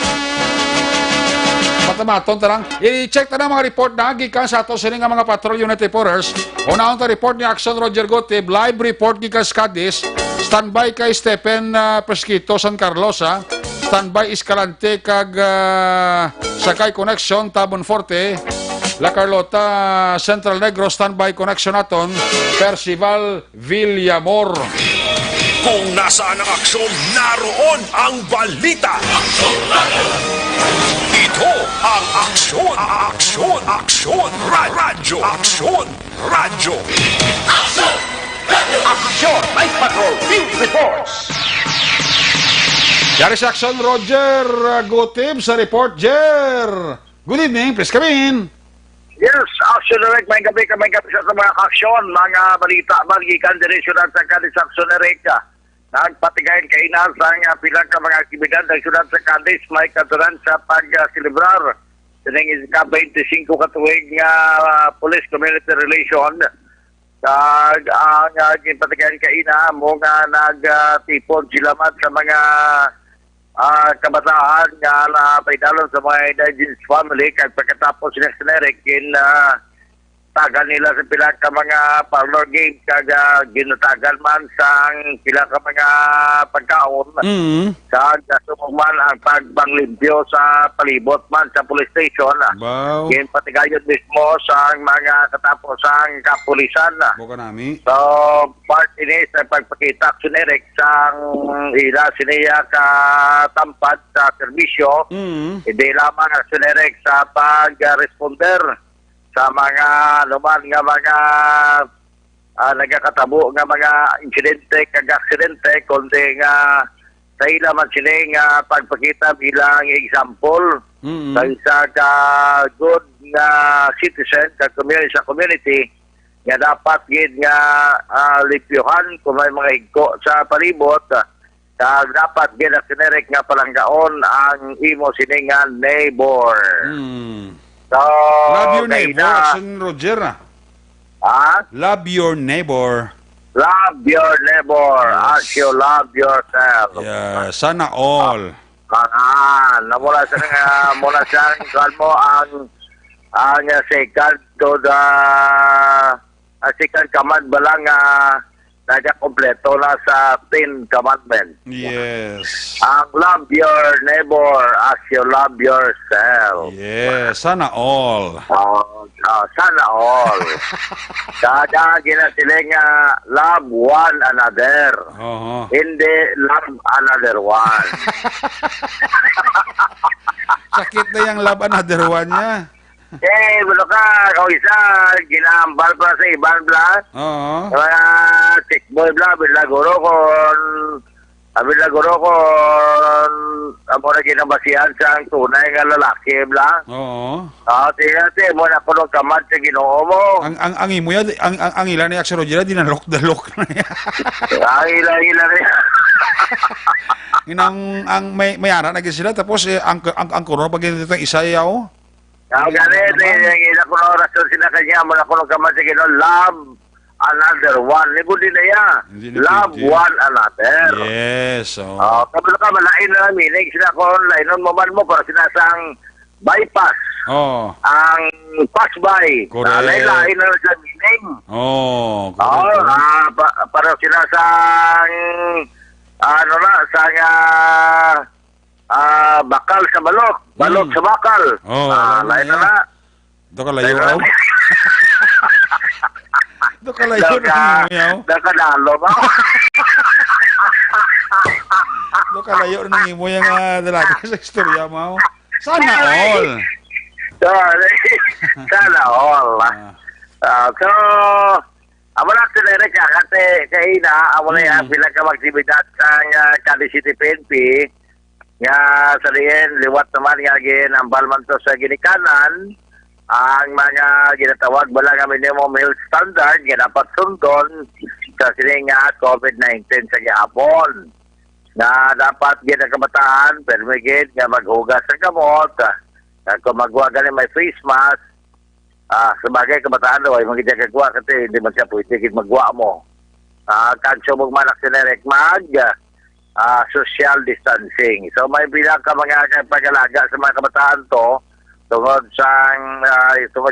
Matamaton tarang i-check ta na mga report na gikan sa ato sini nga mga patrol unit reporters. Unahon ta report ni Action Roger Gotib, live report gikan sa Cadiz, standby kay Stephen Pesquito San Carlos, standby Escalante kag Sakay Connection Tabon Forte, La Carlota Central Negros, standby connection aton Percival Villamor. Kung nasaan ang aksyon, naroon ang balita. Ito ang aksyon, aksyon, aksyon, radyo, aksyon, radyo. Aksyon! Aksyon! Night Patrol Field Reports! Yari sa Action Roger Gotib sa report, Jer. Good evening, please come in. Yes, Action Direct, may gabi sa mga aksyon, mga balita, magikan direksyonan sa Cadiz Action Direct. Nagpatigayin kainan sa pilang ka mga aktibidad ng syudad sa Cadiz, may katuran sa pag-celebrar. Sining ika-25 katuwig nga Police Community Relation. Ang patigayin kainan mo nga nagtipod silamat sa mga kabataan nga napaidalon sa mga indigenous family kag pagkatapos sila sinerek tagan nila sa pila ka mga parlor game kag ginatagan man sang pila ka mga pagkaon sa kasumugman ang pagbanglimpyo sa palibot man sa police station. Wow. Patigayon mismo sa mga katapusang kapulisan. Buka nami. So, part ini sa pagpakita aksyonerek sang ila siniya ka tampad sa serbisyo. Hindi lamang aksyonerek sa pag-responder sa mga luman nga mga nagakatabo nga mga insidente kag aksidente kundi nga sa ila man sila nga pagpakita bilang example sa isa ka good nga citizen sa community nga dapat gid nga lipyuhan kung may mga higko sa palibot kag dapat gid sinerek nga palanggaon ang imo siningan neighbor. So, Love your neighbor, Action Roger. Love your neighbor. Love your neighbor as you love yourself. Yeah, sana all. Mula sa kalmo ang second to the second command balang nagakompleto na sa 10 commandments. Yes. Ang love your neighbor as you love yourself. Yes, sana all. Sana all. Kada ginasiling love one another. Oo. Hindi love another one. Sakit na yung love another one niya. Bulo ka, kung isa, ginambal pa sa ibang blas. Oo. Kaya, tikboy bla, bilaguro amo na ginabasihan sa tunay nga lalaki bla. Oo. Tingnan, mo na kuno kamad sa Ginoo mo. Ang imo yan, ang ilan ni Axel Rogera, dinalok na niya. Ang ilan rin. ang may ara na sila, tapos ang kuno, pag ito isa yaw. Ganit, yung kuno rason sila kanya, mo na kuno kamad sa Ginoo, love another one. Libod din na yan. Love one another. Yes. Kapag ka, malain na minig sila kung lainon mo man mo para sinasang bypass. Ang pass-by. Correct. Lain na sa minig. Correct. Para sinasang bakal sa balot. Balot sa bakal. Lain na. Ito ka layo raw. Ito ka layo na yaw. Nakadalo ba? Ito ka layo na imo yung dalaga sa istorya mo. Sana all. Sana all. So, amo na tinere ka kasi kaina, amo na yung pinagkamagsibidad sa Cali City PNP nga salihin, liwat naman nga ang balman to sa ginikanan. Ang mga ginatawag bala nga minimum health standard nga dapat sundon sa sining COVID-19 sa gihapon. Na dapat ginakabataan, permigid nga maghugas sa gamot, kung magwa ganin may face mask, sabagay kabataan daw ay magiging kagwa kasi hindi man siya pwede magwa mo. Kansyo mong manak sinerek social distancing. So may bilang ka mga pag-alaga sa mga kabataan to, tungod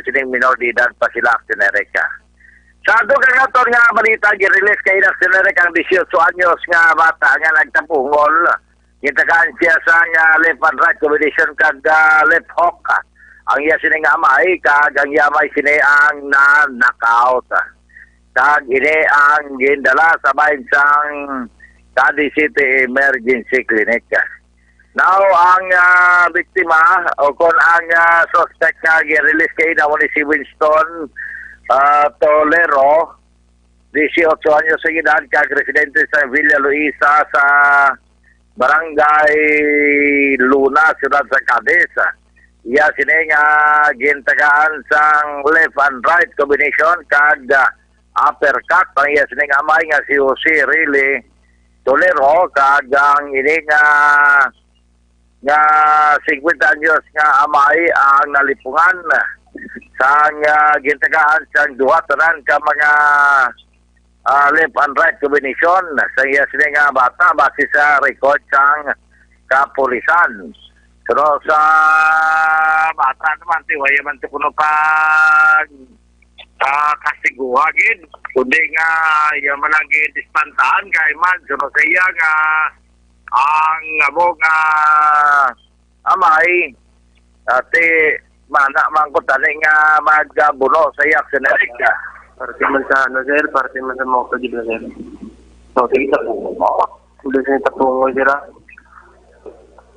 sining minor de edad pa sila aktinereka. Sa ito kagaton nga balita, girelease kay aktinerek ang 18 anyos nga bata nga nagtapungol. Gitagaan siya sa left and right combination kag left hook. Ang iya sining amay, kag ang yamay sini ang na-knockout. Kag ini ang gindala sa bahinsang Cali City Emergency Clinic. Now, ang biktima o kung ang suspect nga i-release kayo na ni si Winston Tolero, 18 anyos sa edad, kag-residente sa Villa Luisa sa Barangay Luna, Ciudad sa Cadiz. Iya sining gintagaan sang left and right combination kag uppercut. Ang iya sining amay nga si Jose Riley Tolero, kag ang ini nga 50 anyos nga amay ang nalipungan sa gintagaan sa duha tanan ka mga left and right combination sa iya sila nga bata base sa record sang kapulisan. Pero sa bata naman tiwaya man kuno pag kasiguhagin kundi nga iya malagi dispantaan kay man so sa iya nga ang abog amay ate mana mangkot tani nga magbuno sa iyak sa Amerika. Parte man sa sir, parte man sa mga kagibla sir. So, tigita po mo. Uli sa itapungo sira.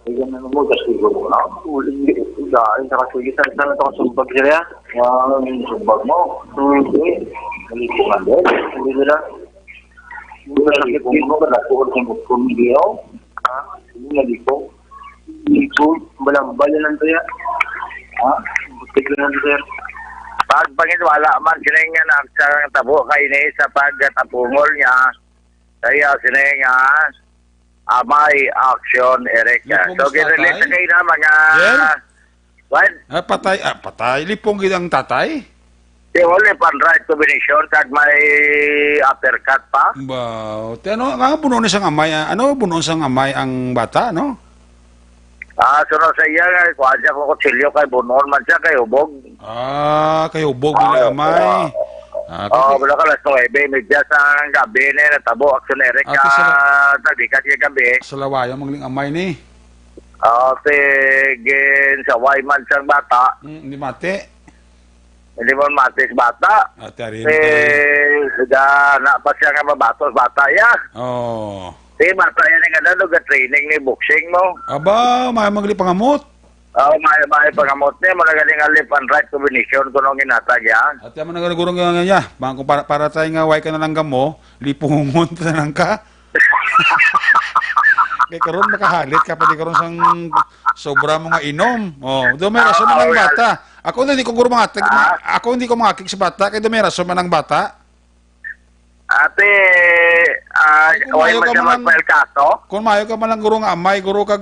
Iyan na mo, siguro na. Uli, dahil sa kasugitan, saan ito kasumbag sira? Yung sumbag mo. Hindi. Hindi po nga din. Hindi sila. Hindi mo ba nakuha sa kumidiyaw? Hindi po. Hindi po. Balambal lang ito yan. Butig lang sir. Pag pangitwala man sinay nga nagsarang tabo kay ni sa pagtapungol niya kaya sinay nga amay action Erika. So girelate na kayo na mga what? Patay. Lipong gidang tatay? Di wala pan right combination kag may uppercut pa. Wow. Ano nga bunon sang amay? Ano bunon sang amay ang bata, no? Sunod sa iya, kuha siya kung kutsilyo kay bunon man siya kay ubog. Kay ubog nila amay. Wala ka alas 9, medya sa gabi na natabo, aksyon Eric, nagdikat yung gabi. Sa lawayan, magling amay ni. Gin sa Wayman siyang bata. Hindi mati. Hindi mo matis bata. Pa siya nga mabatos bata ya. Bata yan nga training ni boxing mo. Aba, may magli pangamot. May pangamot niya. Malagaling left and right combination kung nung inatag yan. At yan man nagurong nga niya. Para tayo nga way ka na lang mo, lipungon na lang ka. Kaya karon makahalit ka pwede karon sang sobra mo nga inom. Do may rason man ang bata. Ako hindi ko gurmangatag. Ako hindi ko mangakik sa bata kaya do may rason man ang bata. Ate, way mo siya magpail kaso? Kung mayo ka man lang guro nga amay, guro ka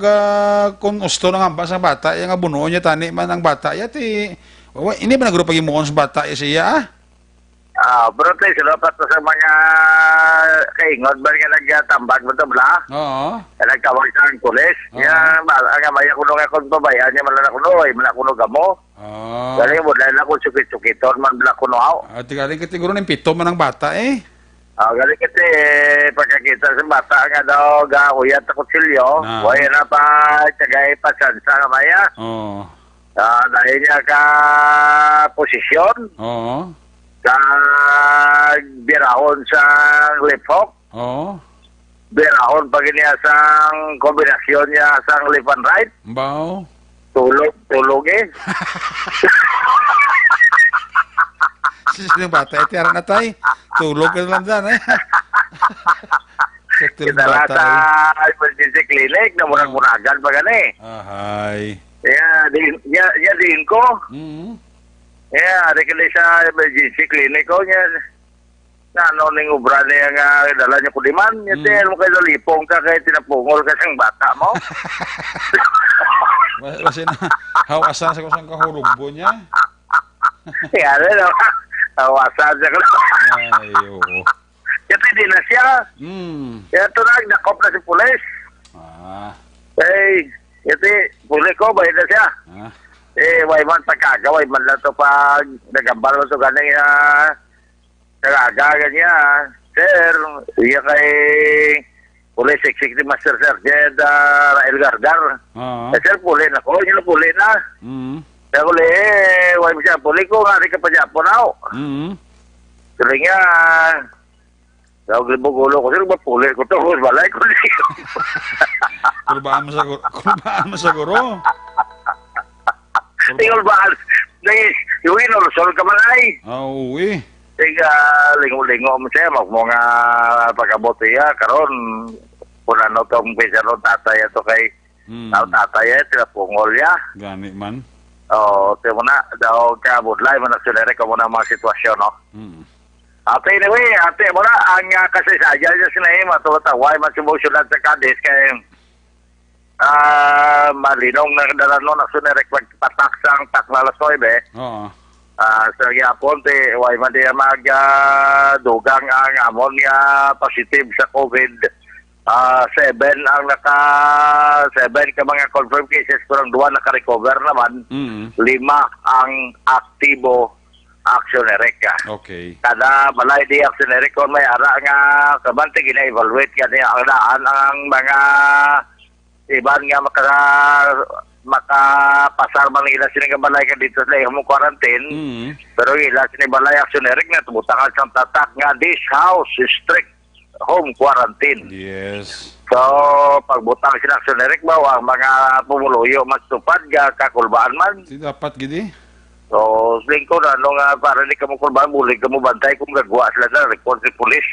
kung gusto ng ambas ng bata, yung nga bunuon niya tani man ang bata. Yati, hindi ba naguro pag-imuon sa bata siya? Pero tayo sila pa sa mga kaingot ba nga nagtambag mo ito bla? Oo. Nagkawag sa ang pulis. Ang amaya ko nung akong babayan niya malala ko no, malala ko no gamo. Galing mo, dahil ako sukit-sukiton man bla ko no aw. Galing ka siguro ng pito man ang bata eh. Galing kasi pagkakita sa bata nga daw uyat ako silyo. Waya na pa tagay pasansa nga maya. Dahil niya ka posisyon. Birahon sa left hook. Birahon pag niya sang kombinasyon niya sang left and right. Bao. Tulog eh. Sino bata iti ara na tay. Tulog ka lang dyan eh. Kita na sa emergency clinic na murag-muragan pa gani. Ahay. Din ko. Rekali sa emergency clinic ko niya. Ano ning ubra niya nga dala niya kudiman. Yan mo kayo lipong ka kaya tinapungol ka siyang bata mo. Kasi na, hawasan sa kusang kahurugbo niya. Yan na, hawasan siya ko. Ay, oo. Yati din na siya. Ito na, nakop na si pulis. Yati, pulis ko, bayad na siya. Way man pagkaga, way man lang ito pag nagambal mo ito ganing nagaga niya. Sir, iya kay Police Executive Master Sergeant Rael Gardar. Sir, puli na ko. Yun na puli na. Kaya puli, way mo siya. Puli ko, nga rin ka pa dyan po na. Tuloy nga, daw gulo ko. Sir, ba puli ko ito? Balay ko niyo. Kulbaan mo sa guro. Tingol ba? Yung inorosol ka man ay. Uwi. Tiga lingo-lingo mo siya, mga pagkabotiya, karon kuna no itong pisa no tatay ito kay tatay sila pungol ya. Gani man. Tiyo mo na, daw ka budlay mo na sinere ka muna mga sitwasyon, no? Ate, anyway, mo na, ang kasaysayan niya sinahin, matutaway, masibusyonan sa kadis kay malinong na dala no, nagsunere pagpataksang taklalas ko, sa gyapon way man diya dugang ang amon nga positive sa COVID 7 ang 7 ka mga confirmed cases pero 2 naka-recover naman 5 ang aktibo actionary ka. Okay. Kada balay di actionary ko may ara nga kabante gina-evaluate ka niya ang daan ang mga iban nga makapasar man ila sinigabalay ka dito sa imong quarantine pero ila sinibalay actionary na tumutangan sa tatak nga this house is strict home quarantine. Yes. So pagbutang sila actionary ba ang mga pumuluyo magtupad ga kakulbaan man. Di dapat gidi. So lingko na no nga para di ka mo kulbaan muli ka mo bantay kung gagawa sila na report si police.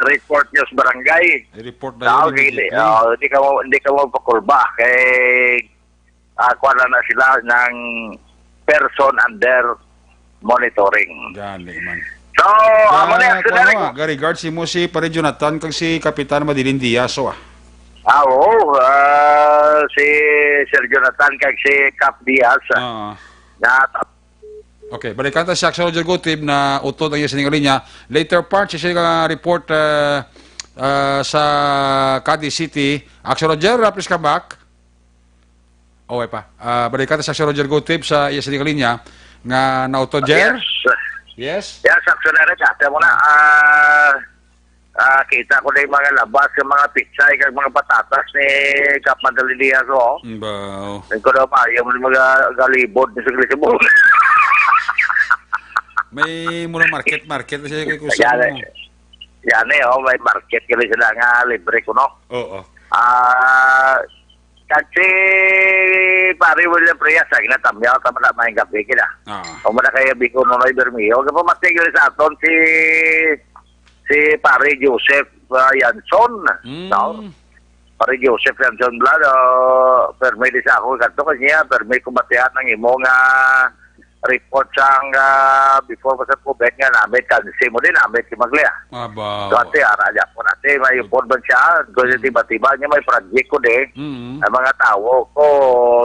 report nyo sa barangay. I-report na yun. Hindi ka mo pakulba kay kuha na sila ng person under monitoring. Gani man. So, amo na yung regard si mo si Pare Jonathan kag si Kapitan Madilin Diaz si Sir Jonathan kag si Cap Diaz. Okay, balikan ta si Action Roger Gutib na utod ang iya siningali niya. Later part, siya report sa Cadiz City. Action Roger, please come back. Okay pa. Balikan ta si Action Roger Gutib sa iya siningali niya. nga nauto Jer. Yes. Yes. Yes, aksyoner ka. Tiyan mo na, kita ko na yung mga labas, yung mga pitsay, kag mga patatas ni Kap Madalilia ko. Wow. Yung ko na pa, yung mga galibod ni Sigli mo. May muna market siya kay kusa Yan mo. Yan may market ka rin sila nga libre ko, no? Oo. Kasi pare William Prias, ay natamyaw, tama na maing gabi kila. O mo na kaya biko no na Ibermio. Kaya pumatigil sa aton si pare Joseph Yanson. No? Pare Joseph Yanson Blad, permay di sa ako kanto kanya, permay kumatihan ng imo nga report sang before pa sa kubet nga namin kansi mo din namin si Maglia. Aba. Dati araja po natin may report ba siya kasi tiba-tiba niya may project ko din ang mga tao ko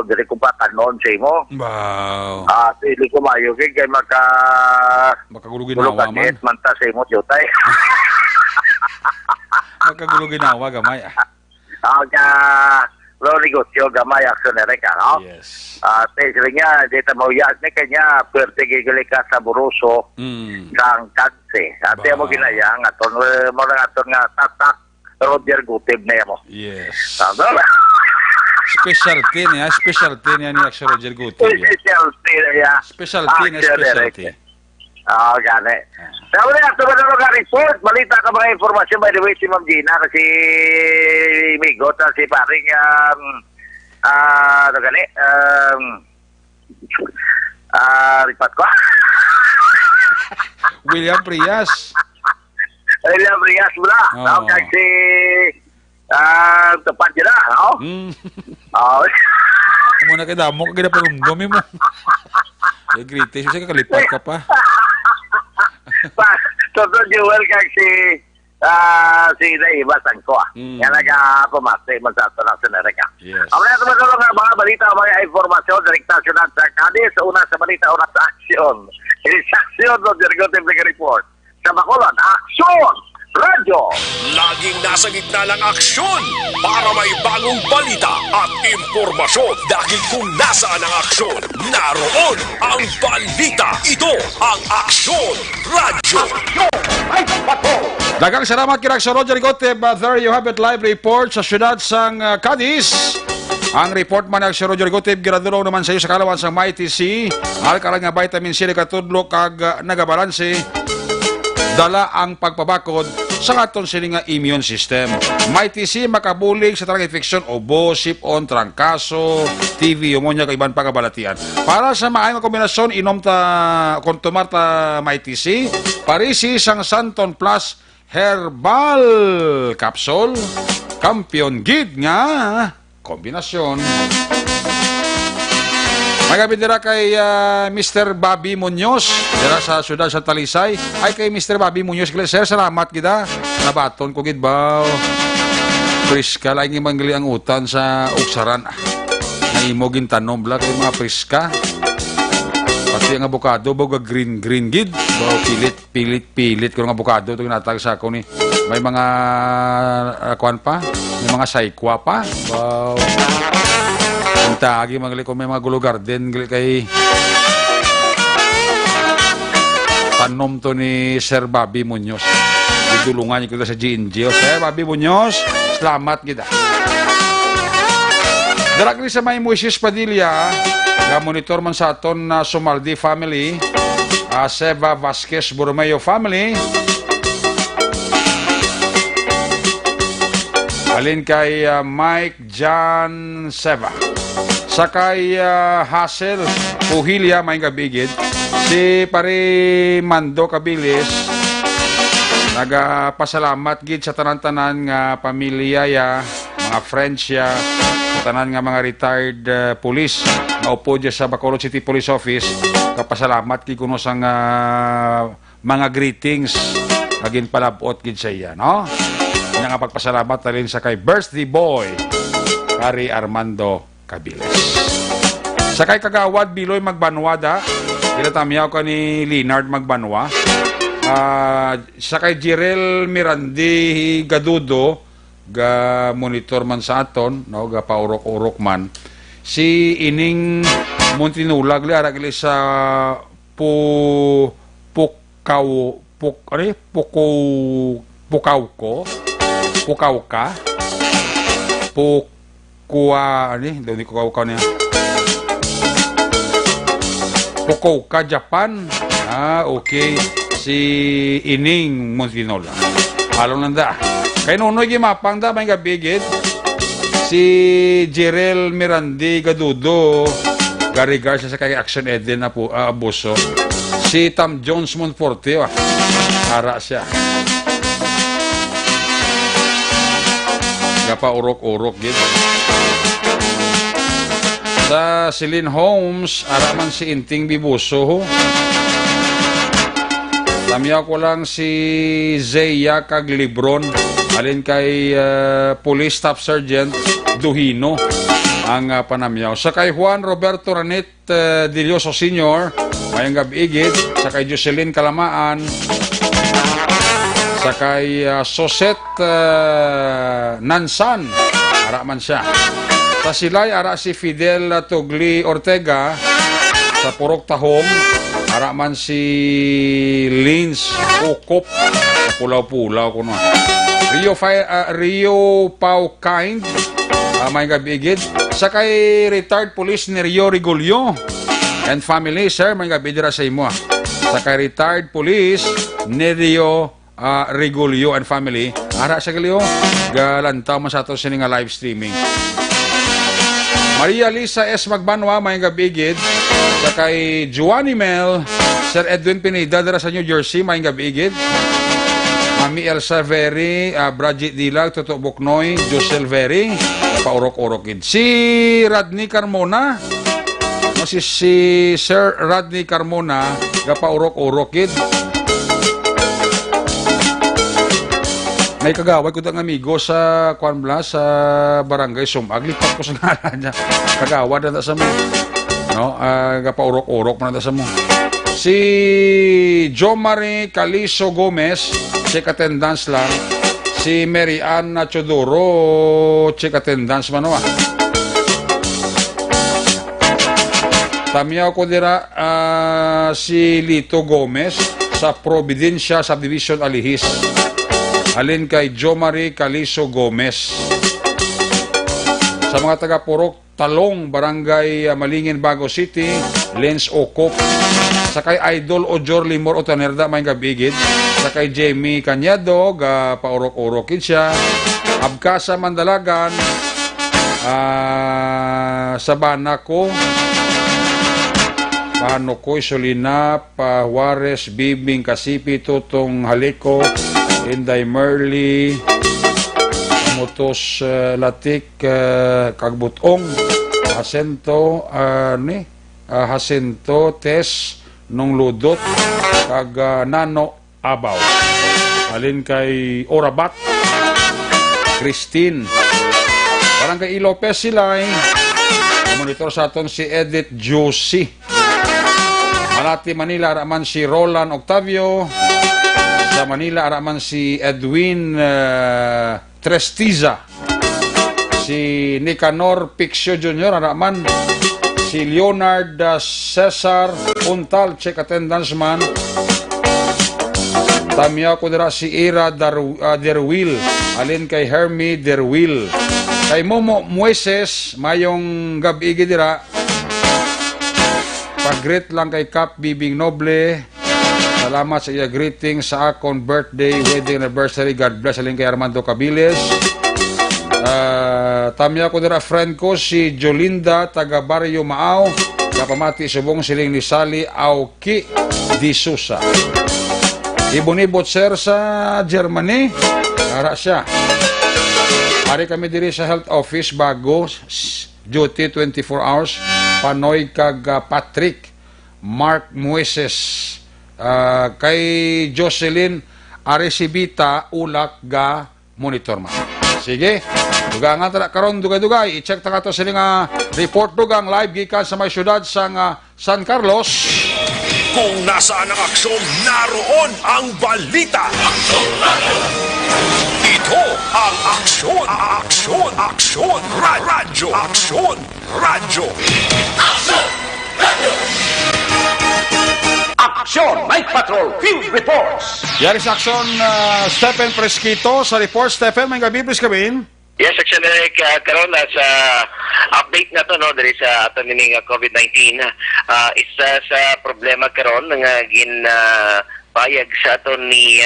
dili ko pa kanon sa imo. Wow. Dili ko mayo kay makagulugin awa man. Manta sa imo jutay. Makagulugin awa gamay. Pero negosyo gamay aksyoner ka, no? Yes. Sila nga, dito mo yan, may kanya, pwerte gigali ka sa buruso, kang kanse. Ate mo ginayang, aton mo lang aton nga, tatak, Roger Gutib na mo. Yes. Tama? Specialty niya ni Aksyo Roger Gutib. Specialty niya. Specialty. Gani. Sabi na, ito ba na report? Balita ka mga informasyon, by the way, si Ma'am Gina, kasi Migot, si paring, ripat ko. William Prias. William Prias mula. Kasi, tepat je lah, no? Muna kay damo, kaganda pa rumdumi mo. Greatest, kasi kakalipat ka pa. Toto Jewel kag si Naiba Sangko. Yan nagpamati man sa ato ng Senereka. Yes. Ang mga tumatulong nga mga balita, mga informasyon, direktasyon at sa Cadiz, una sa balita, una sa aksyon. Aksyon ng Jergotive League Report. Sa Bacolod, aksyon! Radyo! Laging nasa gitna ng aksyon para may bagong balita at impormasyon. Dahil kung nasaan ang aksyon, naroon ang balita. Ito ang Aksyon Radyo. Dagang salamat kina Aksyo Roger Gutib. There you have it, live report sa syudad sang Cadiz. Ang report man ni Aksyo Roger Gutib, giradulong naman sa iyo sa kalawan sang Mighty C. Alkalang nga vitamin C katudlo kag nagabalanse. Dala ang pagpabakod sa aton sining immune system. Mighty C makabulig sa tarang infeksyon, obo, sipon, trangkaso, TV, pneumonia, kag iban pa kabalatian. Para sa maayong kombinasyon, inom ta kontumar ta Mighty C, parisi sang Santon Plus Herbal Capsule, kampiyon gid nga kombinasyon. Magabit dira kay Mr. Bobby Munoz dira sa syudad sa Talisay. Ay kay Mr. Bobby Munoz, sir, salamat gida. Nabaton ko gid ba. Priska lang yung manggali ang utan sa uksaran. Naimogin tanom bla kay mga priska. Pati ang abukado boga green gid. So pilit ko ng abukado to ginatag sa ako ni. May mga kuan pa, may mga saikwa pa. Wow. Tagi magali ko may mga gulo garden kay tanom to ni Sir Bobby Munoz. Idulungan niyo kita sa GNG. Sir Bobby Munoz, salamat kita. Darakli sa may Moises Padilla, nga monitor man sa aton na Sumaldi family, Seba Vasquez Borromeo family, alin kay Mike John Seba. Sakay Hassel Puhilya may gabigid si pare Mando Kabilis nagapasalamat gid sa tanan-tanan nga pamilya ya, mga friends ya, sa tanan nga mga retired police nga upo dyan sa Bacolod City Police Office. Kapasalamat gid kuno sang mga greetings agin palabot gid sa iya, no? Nga pagpasalamat rin sa kay birthday boy Pare Armando Kabiles. Sa kay Kagawad Biloy Magbanwada, kinatamyaw ka ni Leonard Magbanwa. Sa kay Jirel Mirandi Gadudo, ga monitor man sa aton, no, ga paurok-urok man. Si Ining Muntinula gali ara gali sa Pukawka Fukuoka, Japan. Okay. Si Ining Montinola. Halo nanda. Kay nunoy gimapang da may gabigit. Si Jerel Mirandi Gadudo. Garigar siya sa kay Action Eden na po abuso. Si Tam Jones Monforte. Hara siya. Gapa urok-urok gitu. Sa Celine Holmes, araman si Inting Bibuso. Lamya ko lang si Zeya Caglibron, alin kay Police Staff Sergeant Duhino ang panamyaw. Sa kay Juan Roberto Ranit Dilioso Sr., mayang gabigid. Sa kay Jocelyn Kalamaan, sa kay Soset Nansan, araman siya. Sa silay, ara si Fidel Tugli Ortega. Sa Purok Tahong, ara man si Lins Ukop. Pulaw-pulaw ko na. Rio Pau Kind. May gabigid. Sa kay retired police ni Rio Rigolio and family, sir, may gabidira sa imo. Sa kay retired police ni Rio Rigolio and family, ara sa galio, galantaw mo sa ito sininga live streaming. Maria Lisa S. Magbanwa, may gabigid. Sa kay Juani Mel, Sir Edwin Pineda, dara sa New Jersey, may gabigid. Mami Elsa Veri, Bridget Dilag, Toto Buknoy, Josel Veri, paurok-urokid. Si Radney Carmona, si Sir Radney Carmona, paurok-urokid. May kagaway ko ng amigo sa Kwanbla, sa Barangay Sumag. Lipat ko sa ngalan niya. Kagawa na sa mo. No? Gapaurok-urok mo na sa mo. Si Jomari Caliso Gomez, check attendance lang. Si Mary Ann Chodoro, check attendance man. Tamiyaw ko dira si Lito Gomez sa Providencia Subdivision Alihis. Alin kay Jomari Caliso Gomez. Sa mga taga-Purok Talong, Barangay Malingin, Bago City, Lens Okop. Sa kay Idol Ojor Limor Otanerda, may gabigid. Sa kay Jamie Cañado, paurok-urokid siya. Abkasa Mandalagan, sa Banako, Panokoy, Solina, Juarez, Bibing, Kasipi, Tutong Haliko, Inday Merly, Mutos Latik, Kagbutong, Jacinto Tes Nung Ludot, kag Nano Abaw. Alin kay Orabat, Christine. Parang kay Lopez sila monitor sa aton si Edith Josie. Malati, Manila, araman si Roland Octavio. Sa Manila, araman si Edwin Trestiza. Si Nicanor Pixio Jr. araman. Si Leonard Cesar Puntal, check attendance man. Tamiya ko dira si Ira Derwil. Alin kay Hermie Derwil. Kay Momo Mueses, mayong gabi dira. Pag-greet lang kay Cap Bibing Noble. Salamat sa iya greeting sa akong birthday, wedding anniversary. God bless. Alin kay Armando Cabiles. Tamya ko dira friend ko si Jolinda taga Barrio Maaw. Kapamati subong siling ni Sally Auki Di Sousa. Ibonibot sir sa Germany. Ara siya. Ari kami diri sa health office bago duty 24 hours. Panoy kag Patrick Mark Mueses. Kay Jocelyn Aresibita ulak ga monitor man. Sige, dugangan tara karon dugay-dugay. I-check ta kato sila nga report dugang live gikan sa may syudad sang San Carlos. Kung nasaan ang aksyon, naroon ang balita. Ito ang aksyon, aksyon, aksyon, radyo, aksyon, radyo. Aksyon Night Patrol Field Reports. Yari sa aksyon, Stephen Fresquito sa report. Stephen, may gabi, please kamin. Yes, actually, karon sa update na to, no, dari sa ato ning COVID-19, isa sa problema karon nga ginpayag sa ato ni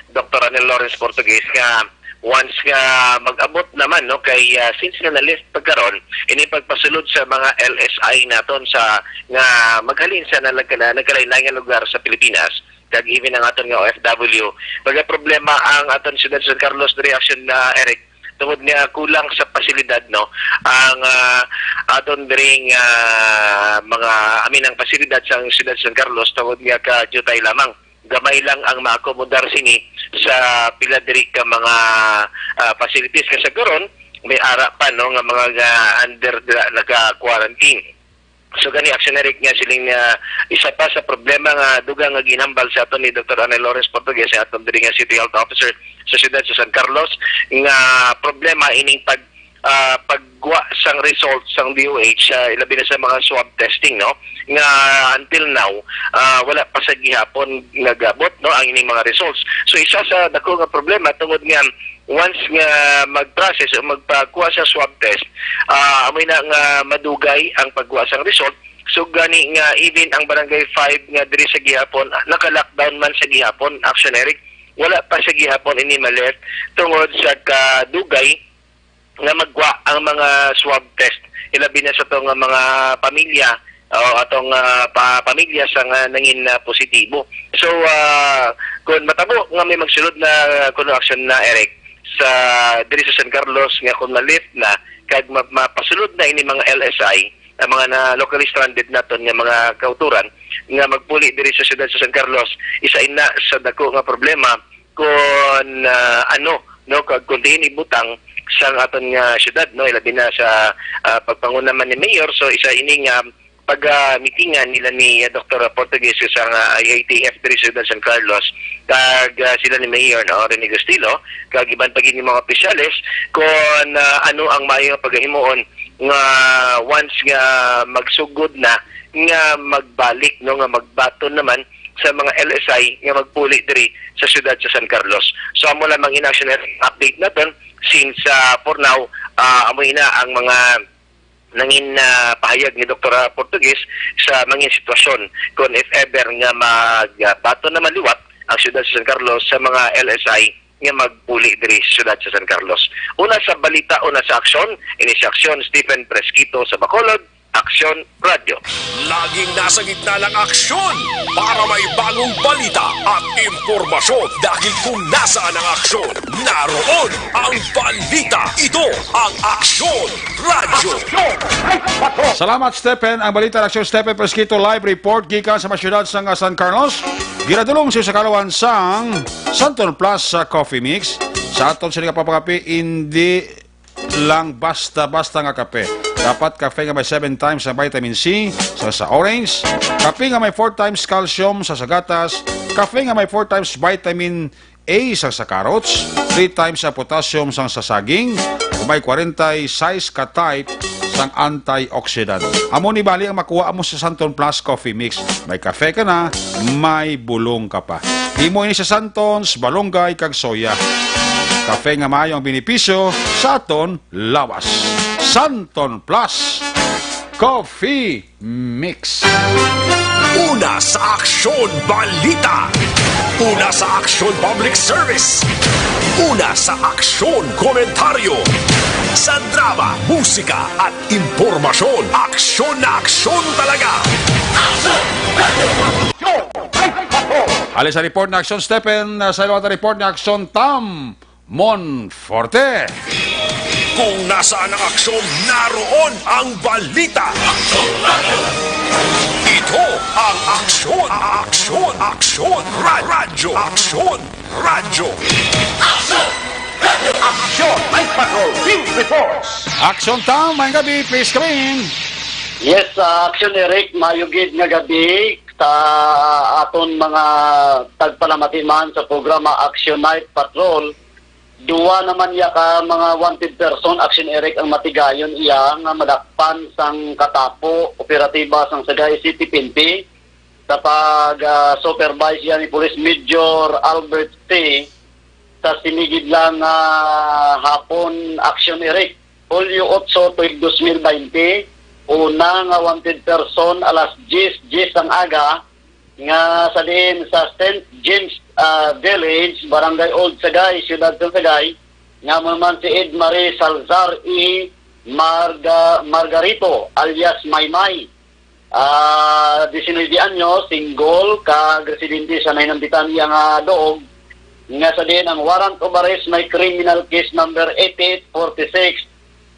Dr. Anel Lawrence Portugues nga once nga mag-abot naman, no, kay since nga na-list pagkaron, ini pagpasulod sa mga LSI naton sa nga maghalin sa nagkalain-laing lugar sa Pilipinas, kag even ang aton nga OFW. Baga problema ang aton siyudad San Carlos diri action na Eric, tungod nga kulang sa pasilidad, no, ang aton diring mga ang pasilidad sa siyudad San Carlos tungod nga ka jutay lamang. Gamay lang ang maakomodar sini sa pila diri ka mga facilities kasi karon may ara pa, no, nga mga under naka-quarantine. So gani actionary nga siling isa pa sa problema nga dugang nga ginhambal sa aton ni Dr. Anel Lawrence Portugues sa aton diri nga City Health Officer sa siyudad sa San Carlos nga problema ining pagguwa sang results sang DOH, ilabi na sa mga swab testing, no, nga until now wala pa sa gihapon nagabot, no, ang ining mga results. So isa sa dako nga problema tungod nga once nga mag-process o magpakuha sa swab test, amoy na nga madugay ang pagkuha sang result. So gani nga even ang barangay 5 nga diri sa gihapon naka-lockdown man sa gihapon, actionary, wala pa sa gihapon ini maleft tungod sa kadugay nga magwa ang mga swab test, ilabi na sa itong mga pamilya o atong pamilya sa nangin positibo. So kung matabo nga may magsulod na action na Eric sa diri sa San Carlos nga kung ma-lift na kag mapasulod na ini mga LSI, ang mga na locally stranded naton nga mga kauturan nga magpuli diri sa siyudad sa San Carlos, isa ina sa dako nga problema kung no, kag kundiin ibutang sa aton nga syudad, no, ilabi na sa pagpanguna man ni Mayor. So isa ining pag-meetingan nila ni Dr. Portugues sa IATF diri sa San Carlos, kag sila ni Mayor, no, Rene Gustilo, kag iban pagin yung mga opisyalis kung ano ang maayong paghimuon nga once nga magsugod na nga magbalik, no, nga magbaton naman sa mga LSI nga magpuli diri sa siyudad sa San Carlos. So amo lamang in-action update naton since for now amoy na ang mga nangin pahayag ni Dr. Portugues sa mga sitwasyon kung if ever nga magbato na maliwat ang siyudad sa San Carlos sa mga LSI nga magpuli diri sa siyudad sa San Carlos. Una sa balita, una sa aksyon, ini sa aksyon Stephen Fresquito sa Bacolod, Aksyon Radio. Laging nasa gitna ng aksyon para may bagong balita at impormasyon. Dahil kung nasaan ang aksyon, naroon ang balita. Ito ang Aksyon Radio. Salamat, Stephen. Ang balita ng aksyon, Stephen Fresquito, live report gikan sa masyudad sa San Carlos. Giradulong siya sa kalawan sang Santon Plus Coffee Mix. Sa aton sila kapapakapi, hindi lang basta-basta nga kape. Dapat kape nga may 7 times sa vitamin C sa orange, kape nga may 4 times calcium sa gatas, kape nga may 4 times vitamin A sa carrots, 3 times sa potassium sa saging, may 46 ka type sang antioxidant. Amo ni bali ang makuha mo sa Santon Plus Coffee Mix. May kafe ka na, may bulong ka pa. Imo ini sa Santons, balonggay kag soya. Kafe nga maayo ang benepisyo sa aton lawas. Santon Plus Coffee Mix. Una sa Aksyon Balita. Una sa Aksyon Public Service. Una sa Aksyon Komentaryo. Sa drama, musika at impormasyon. Aksyon na aksyon talaga. Alis sa report na aksyon, Stephen. Sa ilawat na report na aksyon, Tam Monforte. Kung nasaan ang aksyon, naroon ang balita. Ito ang Aksyon, Aksyon, Aksyon, Radyo, Aksyon, Radyo. Aksyon, Night Patrol, Field Reports. Aksyon Tam, may gabi, please come in. Yes, Aksyon Eric, mayugid nga gabi sa aton mga tagpalamatiman sa programa Aksyon Night Patrol. Duwa naman iya ka mga wanted person, Action Eric ang matigayon iya nga madakpan sang katapo, operatiba sang Sagay City PNP sa pag-supervise yan ni Police Major Albert T. sa sinigid lang hapon Action Eric. Hulyo 8, tuig 2020, una nga wanted person alas 10 ang aga nga sa din sa St. James Village, Barangay Old Sagay, Siyudad ng Sagay, nga man si Ed Marie Salazar E. Margarito alias Maymay. 19 anyos, single, kag-residente sa Nainambitan nga doog, nga sa din ang warrant of arrest may criminal case number 8846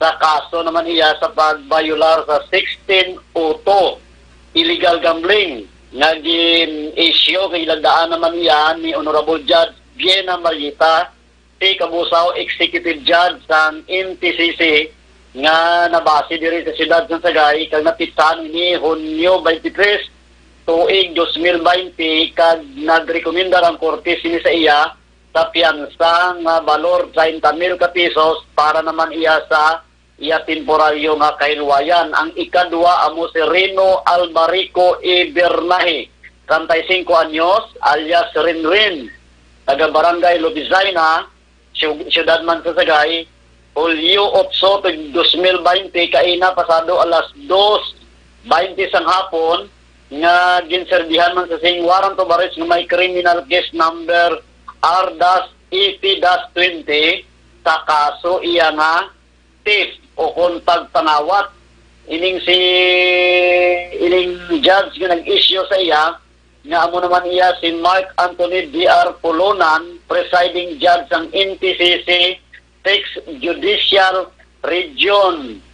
sa kaso naman iya sa pag-violar sa 1602 illegal gambling nga gin-issue kay lagdaan naman yan ni Honorable Judge Viena Marita, si Kabusaw Executive Judge sa NTCC nga nabase diri sa siyudad ng Sagay kag napitan ni Hunyo 23 tuig 2020 kag nagrekomenda ang korte sini sa iya sa piyansa nga balor 30,000 ka pesos para naman iya sa iya temporaryo nga kahilwayan. Ang ikadua amo si Reno Albarico E. Bernahe, 35 anyos, alias Rinrin, taga Barangay Lobizaina, siyudad man sa Sagay, Hulyo 8, 2020, kaina pasado alas 2:20 sang hapon, nga ginserbihan man sa sing warrant of arrest nga may criminal case number R-EP-20 sa kaso iya nga theft o kung pagpanawat. Ining judge nga nag-issue sa iya nga amo naman iya si Mark Anthony D.R. Polonan, presiding judge ng NTCC 6 Judicial Region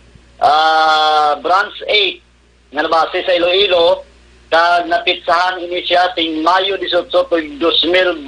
Branch 8 nga nabase sa Iloilo kag napitsahan ini siya ting Mayo 18, 2020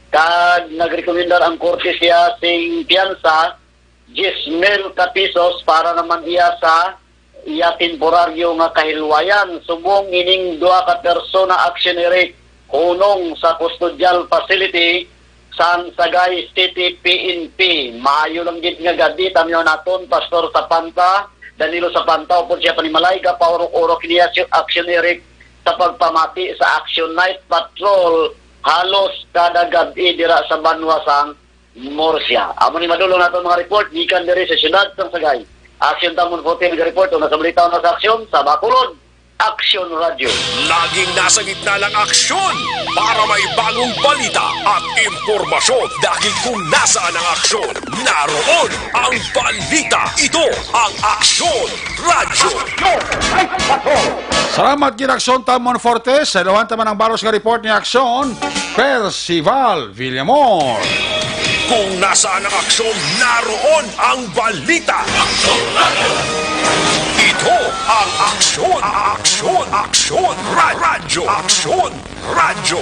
kag nagrekomendar ang korte siya sing piyansa 10,000 ka pesos para naman iya sa iya temporaryo nga kahilwayan. Subong ining duha ka persona Action Eric kunong sa custodial facility San Sagay City PNP. Maayo lang gid nga gadi tamyo naton Pastor Sapanta, Danilo Sapanta upod siya panimalay ka paurok-urok niya si Action Eric sa pagpamati sa Action Night Patrol halos kada gabi dira sa Banwasang Murcia. Amo ni madulong nato mga report gikan diri sa siyudad ng Sagay. Action Tamon 14 nga report na sa balita na sa aksyon sa Bacolod. Action Radio. Laging nasa gitna ng aksyon para may bagong balita at impormasyon dahil kung nasaan ang aksyon, naroon ang balita. Ito ang Aksyon Radio. Salamat gid Aksyon Tamon Fortes. Sa iluhan taman ang balos nga report ni Aksyon Percival Villamor. Kung nasaan ang aksyon, naroon ang balita. Aksyon Radio. Ito ang Aksyon Radio. Aksyon Radio.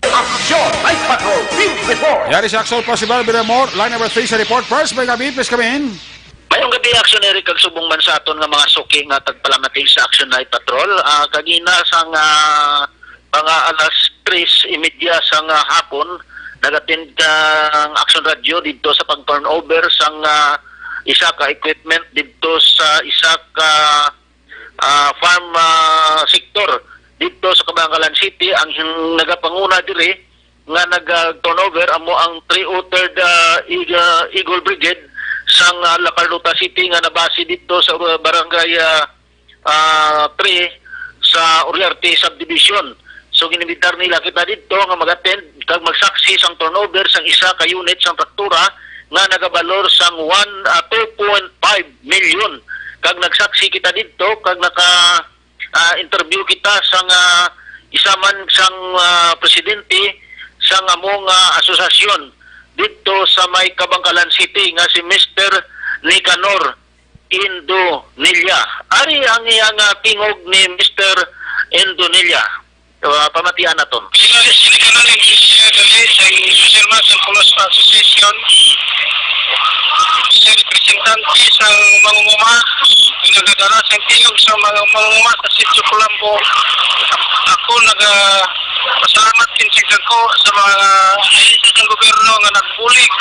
Aksyon Night Patrol Field Report. Yari si Aksyon Percival Villamor. Line number 3 sa report. First, may gabi, please come in. Mayong gabi, Action Eric, kag subong man sa aton nga mga suki nga tagpalamati sa Action Night Patrol. Kagina sang mga alas 3:30 sang hapon, nagatin kang Action Radio dito sa pag-turnover sang isa ka equipment dito sa isa ka farm sector dito sa Cabangalan City. Ang nagapanguna diri nga nag-turnover amo ang 303rd Eagle Brigade sang La Carlota City nga nabase dito sa Barangay 3 sa Uriarte Subdivision. So ginimitar nila kita dito nga mag-attend kag magsaksi sang turnover sang isa ka unit sang traktura nga nagabalor sang 2.5 million. Kag nagsaksi kita dito kag naka-interview kita sang isa man sang presidente sang among asosasyon dito sa may Cabangalan City nga si Mr. Nicanor Indonilla. Ari ang iyang tingog ni Mr. Indonilla. Pamatian naton. Siniganan ng sa Silma sa Pulos Association sa representante sa mangunguma nagadala sa tingog sa mangunguma sa Sitio Colombo. Ako pasalamat kinsig ko sa mga ahensya ng gobyerno nga nagbulig,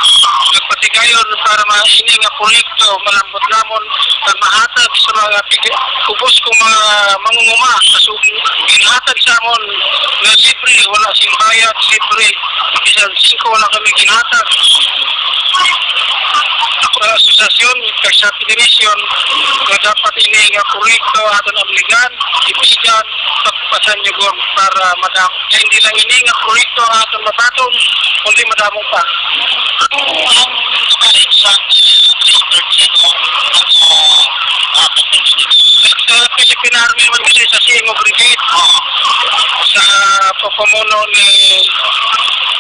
nagpatigayon para maini nga proyekto malambot namon at mahatag sa mga kubos kong mga mangunguma. So, ginhatag sa amon na libre, wala sing bayad, libre. Bisan 5 wala kami ginhatag. Sa asosasyon, kay sa federasyon, na dapat ini nga proyekto aton obligan, ibigan, pagpasan nyo gong para madamo. Kaya hindi lang ini nga proyekto aton mabatong, kundi madamo pa. Sa Philippine Army magdali sa Simo Brigade, sa papamuno ni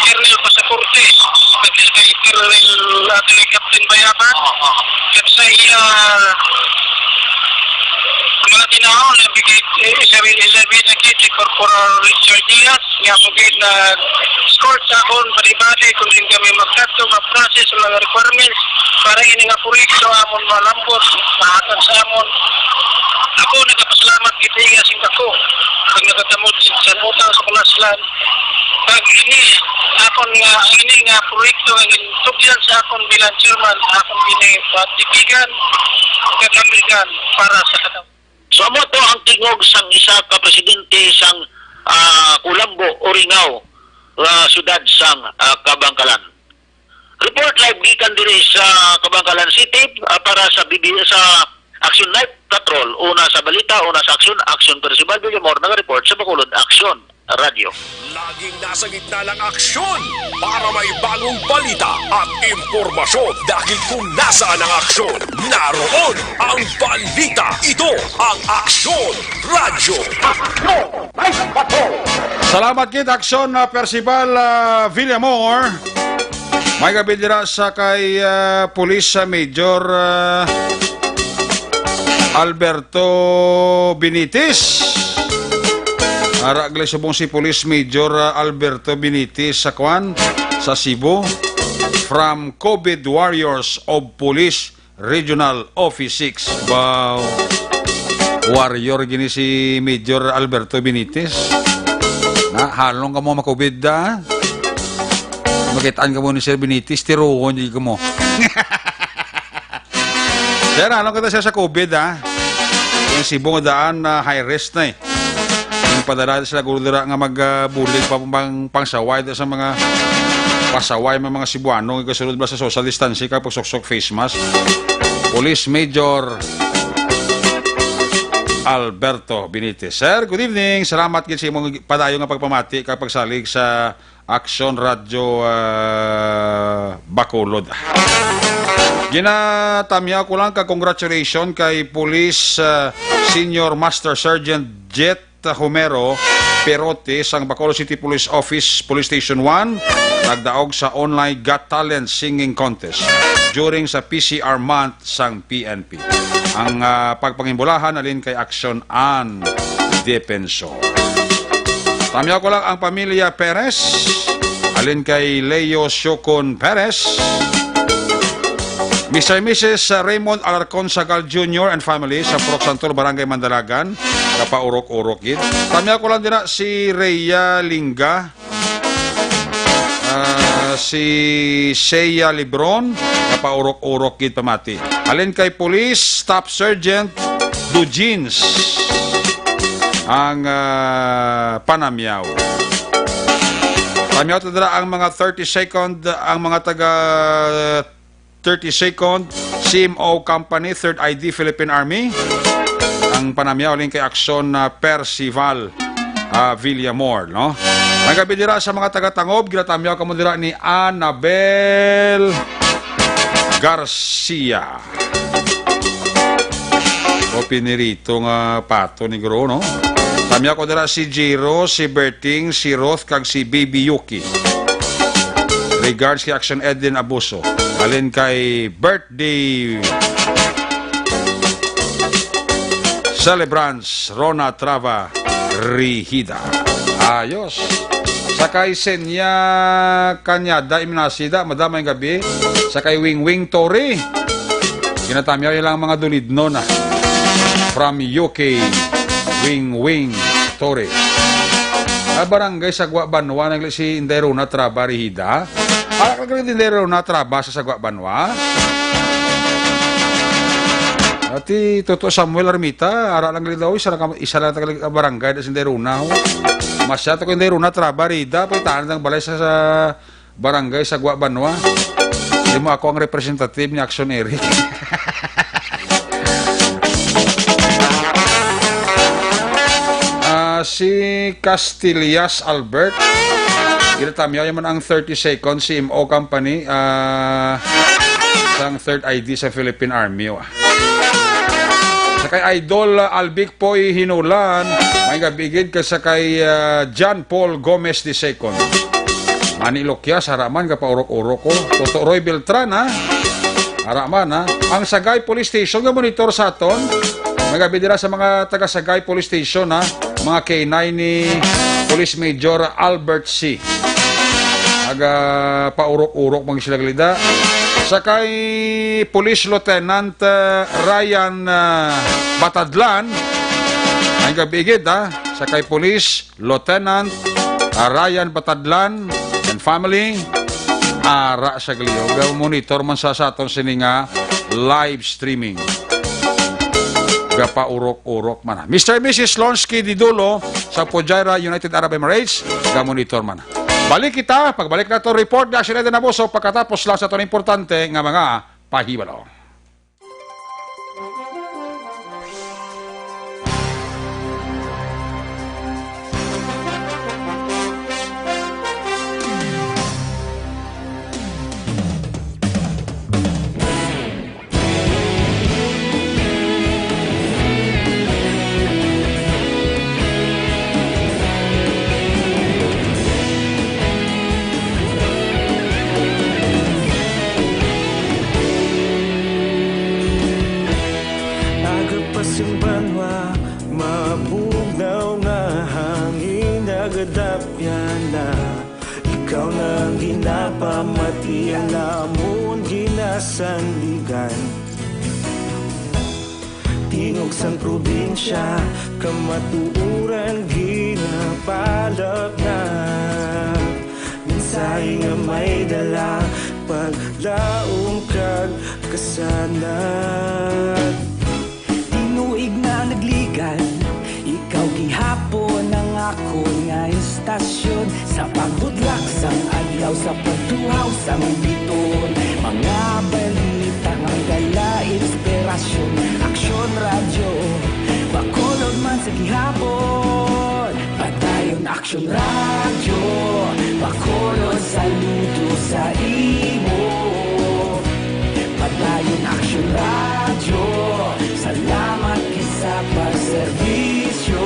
Colonel Pasaporte, kay Colonel atin ni Captain Bayaban, at sa iya mga tinaw na bigay 11 na kit si Corporal Richard Diaz, nga bugid na escort sa akon, bali-bali kung din kami magkatto, mag-process sa mga requirements para ini nga proyekto amon malambot, mahatag sa amon. Ako nagpasalamat gid nga sing ako pag nagatamod sa utang sa Kulaslan. Pag ini akon nga ini nga proyekto nga tugyan sa akon bilang chairman, akon pinipatipigan katamigan para sa katao. So mo to ang tingog sang isa ka presidente sang Kulambo, Oringaw, siyudad sang Kabangkalan. Report live gikan diri sa Kabangkalan City para sa sa Action Night Patrol. Una sa balita, una sa Action Percival Villamor nag-report sa Bacolod Action Radio. Laging nasa gitna ng aksyon para may bagong balita at impormasyon dahil kung nasaan ang aksyon, naroon ang balita. Ito ang Aksyon Radio. Salamat kid Aksyon Percival Villamor. May gabi dira sa kay Police Major Alberto Benitez. Araglay subong si Police Major Alberto Benitez sa sa Cebu from COVID Warriors of Police Regional Office 6. Wow. Warrior gini si Major Alberto Benitez. Na halong ka mo ma-COVID da. Makitaan ka mo ni Sir Benitez, tiruon di ka mo. Sir, halong ka siya sa COVID ha. Yung Cebu daan na high risk na eh. Padala sila gulira nga magbulig pa pangsaway sa mga pasaway mga Cebuano kasulod ba sa social distancing kapag sok-sok face mask. Police Major Alberto Benitez. Sir, good evening. Salamat gid sa imong padayon nga pagpamati kapag salig sa Action Radio Bacolod. Ginatamya ko lang ka congratulations kay Police Senior Master Sergeant Jet Homero Perote sang Bacolod City Police Office Police Station 1 nagdaog sa online Got Talent Singing Contest during sa PCR month sang PNP. Ang pagpangimbulahan alin kay Action An Defensor. Tamya ko lang ang pamilya Perez alin kay Leo Siocon Perez, Mr. and Mrs. Raymond Alarcon Sagal Jr. and family sa Purok Santor, Barangay Mandalagan, kapaurok-urok yun. Tamya ko lang din na si Rhea Linga, si Shea Lebron, kapaurok-urok yun pamati. Alin kay Police Staff Sergeant Dujins, ang Panamyaw. Tamya ko din ang mga 30-second, ang mga taga 30-second CMO Company, 3rd ID Philippine Army. Ang panamya uling kay Action Percival Villamor, no? May gabi dira sa mga taga-Tangob, ginatamya ka mo dira ni Annabel Garcia. O pinirito nga pato ni Gro, no? Tamya ko dira si Jiro, si Berting, si Roth, kag si Baby Yuki. Regards kay Action Edwin Abuso. Alin kay birthday celebrants Rona Trava Rihida. Ayos. Sakay Senya Kanyada Imnasida, madamay gabi. Sakay Wing Wing Tori. Ginatamya lang mga dulidno na. From UK, Wing Wing Tori. barangay Sagwa Banwa nang si Inderuna Trabarihida. Alak lang Inderuna Traba sa Sagwa Banwa. Ati Toto Samuel Armita, ara lang daw isa lang tagal barangay sa Inderuna. Masya to ko Inderuna Trabarihida, paitaan ng balay sa barangay Sagwa Banwa. Hindi mo ako ang representative ni Action Eric. Si Castillas Albert ginatamiyaw yaman ang 30 seconds CMO company sang third ID sa Philippine Army. Sa kay Idol Albic Poy Hinulan may gabigid ka sa kay John Paul Gomez II. Manilokya sa Haraman ka paurok-urok ko. Toto Roy Beltran Haraman ang Sagay Police Station nga monitor sa aton. Magabidira sa mga taga Sagay Police Station mga K9 ni Police Major Albert C. Aga paurok-urok mga sila galida. Sa kay Police Lieutenant Ryan Batadlan ay gabigid sa kay Police Lieutenant Ryan Batadlan and family ara sa Glio. Monitor man sa aton sininga live streaming. Gapa urok-urok man. Mr. and Mrs. Lonsky Didulo sa Fujairah, United Arab Emirates, gamonitor man. Balik kita, pagbalik na to report na Action na Boso, pagkatapos lang sa ito importante nga mga pahibalo. Ikaw nang ginapamati ang lamon ginasandigan. Tingog sang probinsya kamatuuran ginapalap na. Minsay nga may dala paglaong kag kasanat. Tinuig na nagligan, ikaw gihapon ang ako nga istasyon. Sa pagbudlak sang adlaw, sa pagtuhaw sang biton. Mga balita ang gala, inspirasyon. Aksyon radyo, bakolod man sa gihapon. Padayon Aksyon radyo, bakolod saludo sa imo. Padayon Aksyon radyo, salamat kisa pagserbisyo.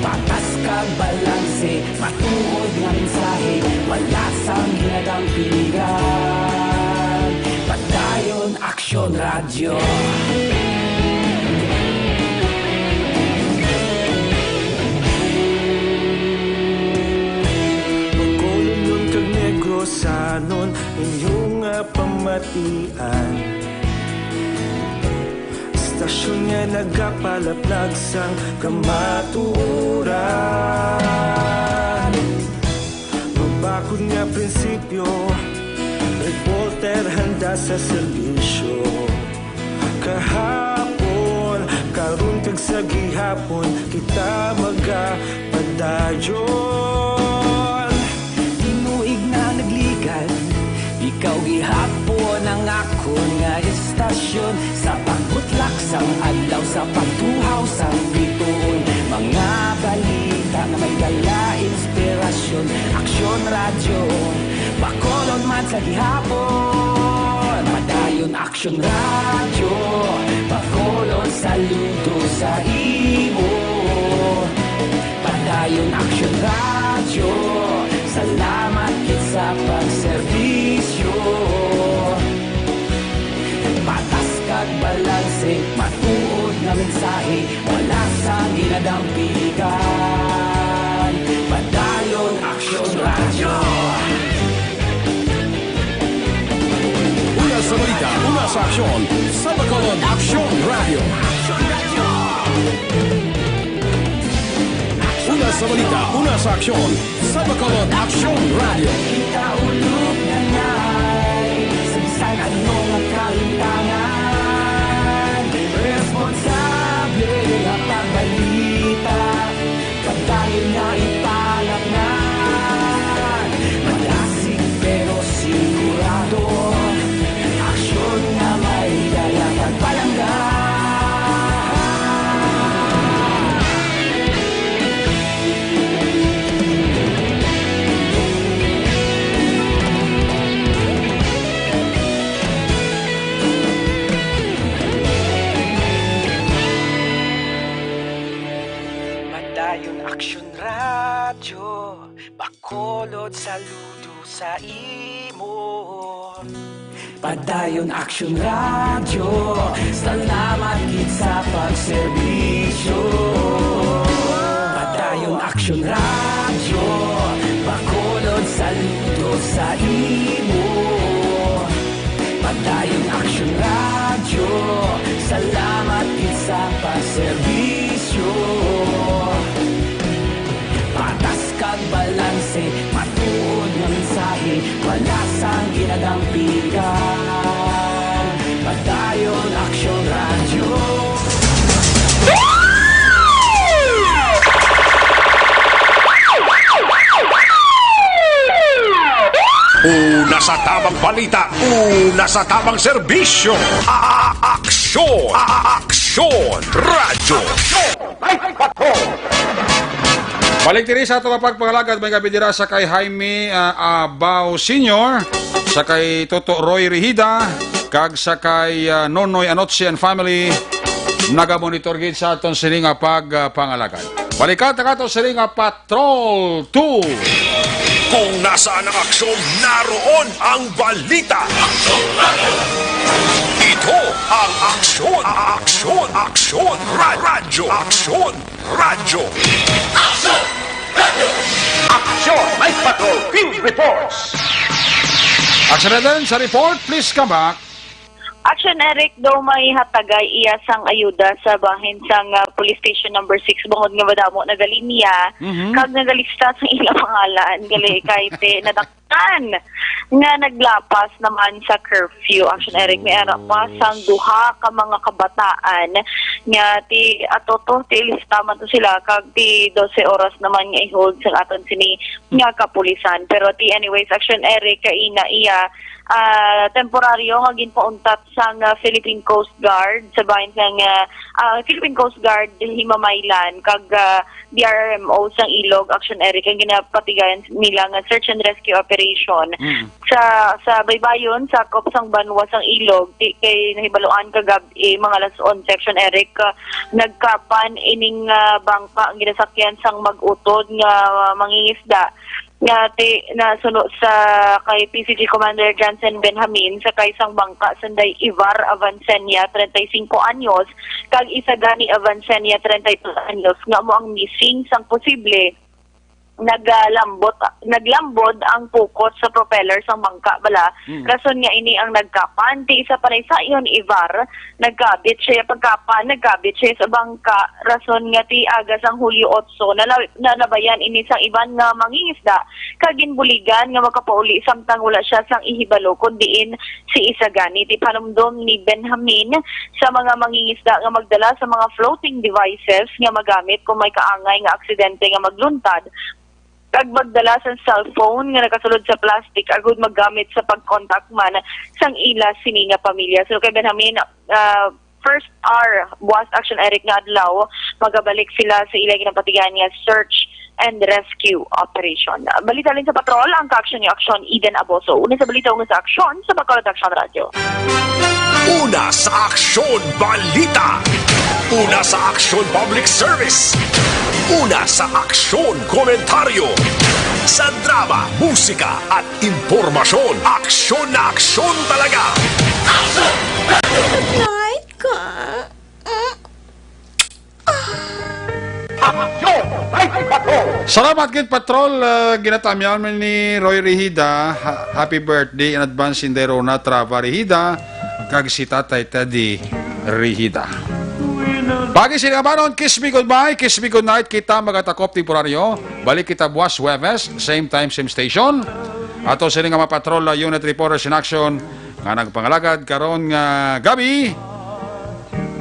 Patas kag balanse, matuod nga mensahe, wala sang hinadang piligan. Padayon Aksyon radyo. Pagkolon kag negrosanon, inyong pamatian. Istasyon nga nagapalaplag sang kamaturan. Magbakod nga prinsipyo, reporter handa sa serbisyo. Kahapon, karon kag sa gihapon, kita magapadayon. Tinuig na nagligan, ikaw gihapon ang ako nga istasyon. Sa pagbutlak sang adlaw, sa pagtuhaw sang biton. Mga balita na may dala, inspirasyon. Aksyon radyo, bakolon man sa gihapon. Padayon Aksyon radyo, bakolon saludo sa imo. Padayon Aksyon radyo, salamat kit sa pagserbisyo. Patas kag balanse, matuod nga mensahe, wala sang ginadampigan. Padayon Aksyon radyo. Una sa balita, una sa aksyon, sa Bacolod Aksyon Radio. sa balita, una sa aksyon, sa Bacolod Action Radio. Kita ulog na ngay, sagsag anong kalintangan. Responsable ang pagbalita, pagdahil na ipalaknan. Malasig pero sigurado, aksyon na may dala pagpalanggan. Madayon Aksyon Radyo, Bacolod saludo sa imo. Padayon Action Radio, salamat gid sa pagserbisyo. Padayon Action Radio, Bacolod saludo sa imo. Padayon Action Radio, salamat gid sa pagserbisyo. Patas kag balanse, matuod nga mensahe, wala sang ginadampigan. Padayon Action Radio. Una sa tamang balita, una sa tamang serbisyo. Aksyon! Aksyon! Radyo! Night Patrol! Balik diri sa ato pagpangalagad may kabidira sa kay Jaime Abao Sr., sa kay Toto Roy Rihida, kag sa kay Nonoy Anotsi and family, nagamonitor gid sa aton sini nga pagpangalagad. Balikat ang aton sini nga Patrol 2. Kung nasaan ang aksyon, naroon ang balita. Ito ang aksyon, aksyon, aksyon, radyo, aksyon, radyo. Aksyon! Night Patrol Field Reports! Action na din sa report, please come back. Action Eric daw may hatagay iya sang ayuda sa bahin sang police station number 6 bungod nga madamo nagalinya kag nagalista sa ilang pangalan gali kay te nadaktan nga naglapas naman sa curfew. Action Eric may ara pa sang duha ka mga kabataan nga ti atoto ti lista man to sila kag ti 12 oras naman nga i-hold sang aton sini nga kapulisan. Pero ti anyways Action Eric kaina iya temporaryo nga ginpauntat sang Philippine Coast Guard sa bahin sang Philippine Coast Guard Himamaylan kag BRMO sang Ilog Action Eric ang ginapatigayan nila nga search and rescue operation sa baybayon sa sang Banwa sang Ilog kay nahibaluan kagabi mga alas 11 Action Eric nagkapan ining bangka ang ginasakyan sang mag-utod nga mangingisda na sunod sa kay PCG Commander Jansen Benjamin sa kaisang bangka sanday Ivar Avancenia 35 anyos kag isa gani Avancenia 32 anyos nga mo ang missing sang posible naglambod ang pukot sa propeller sang bangka bala. Rason nga ini ang nagkapan ti isa panay sa iyon Ivar nagkabit siya pagkapan nagkabit siya sa bangka rason nga ti aga sang Hulyo 8 nalabayan ini sang iban nga mangingisda kagin buligan nga makapauli samtang wala siya sang ihibalo kundiin si isa gani ti panumdom ni Benjamin sa mga mangingisda nga magdala sa mga floating devices nga magamit kung may kaangay nga aksidente nga magluntad kag magdala sa cellphone nga nakasulod sa plastic agud maggamit sa pag-contact man sang ila sini nga pamilya. So kay Benjamin first hour buwas Action Eric nga adlaw magabalik sila sa ila ginapatigan nga search and rescue operation. Balita rin sa patrol ang ka-action ni Action Eden Aboso. Una sa balita una sa aksyon sa Bacolod Action Radio. Una sa aksyon balita. Una sa aksyon public service. Una sa aksyon komentaryo. Sa drama, musika at impormasyon. Aksyon na aksyon talaga. Aksyon! Night ka. Aksyon! Night Patrol! Salamat kit Patrol, ginatamyan man ni Roy Rihida. Happy birthday in advance in Derona Trava Rihida. Kag si Tatay Teddy Rihida. Pagi sinamanon, kiss me goodbye, kiss me goodnight. Kita magatakop temporaryo. Balik kita buwas Huwebes, same time, same station. Ato sini nga mapatrol unit reporters in action nga nagpangalagad karon nga gabi.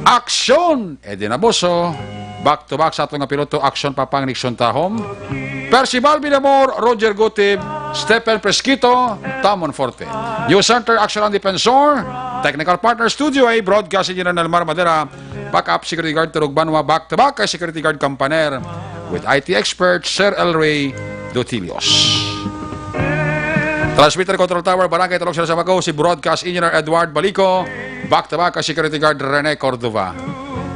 Aksyon! Edi Naboso, back to back sa ato nga piloto, action papang Nixon Tahom. Percival Binamor, Roger Gutib, Stephen Presquito, Tamon Forte. News Center, Action and Defensor. Technical Partner Studio A, Broadcast Engineer Nelmar Madera. Backup Security Guard Turog Banwa, back to back kay Security Guard Campaner. With IT expert Sir El Rey Dotilios. Transmitter Control Tower, Barangay Talog sa Samaco, si Broadcast Engineer Edward Balico. Back to back kay Security Guard Rene Cordova.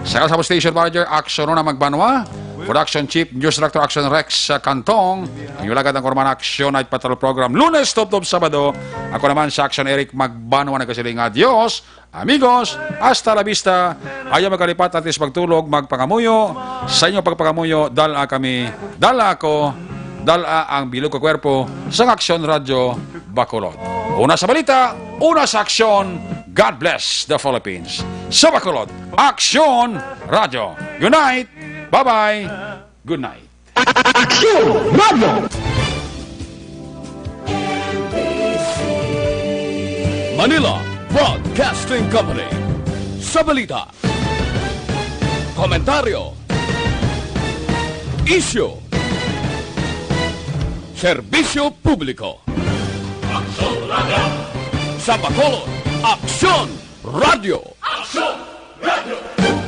Sa Station Manager, Action na Magbanwa. Production Chief, News Director Action Rex Cantong. Ang yulagad ng Korman Action Night Patrol Program. Lunes, Top Sabado. Ako naman sa Action Eric Magbanwa na kasiling. Adios, amigos, hasta la vista. Ayaw magkalipat at is magtulog, magpangamuyo. Sa inyong pagpangamuyo, dala kami, dala ako, dala ang bilog ko kwerpo sa Action Radio Bacolod. Una sa balita, una sa aksyon. God bless the Philippines. Sa Bacolod, Action Radio. Good night. Bye-bye. Good night. Action Radio! Manila Broadcasting Company. Sa balita, komentaryo, issue, serbisyo publiko. Action Radio! Sa Bacolod, Action Radio! Action Radio!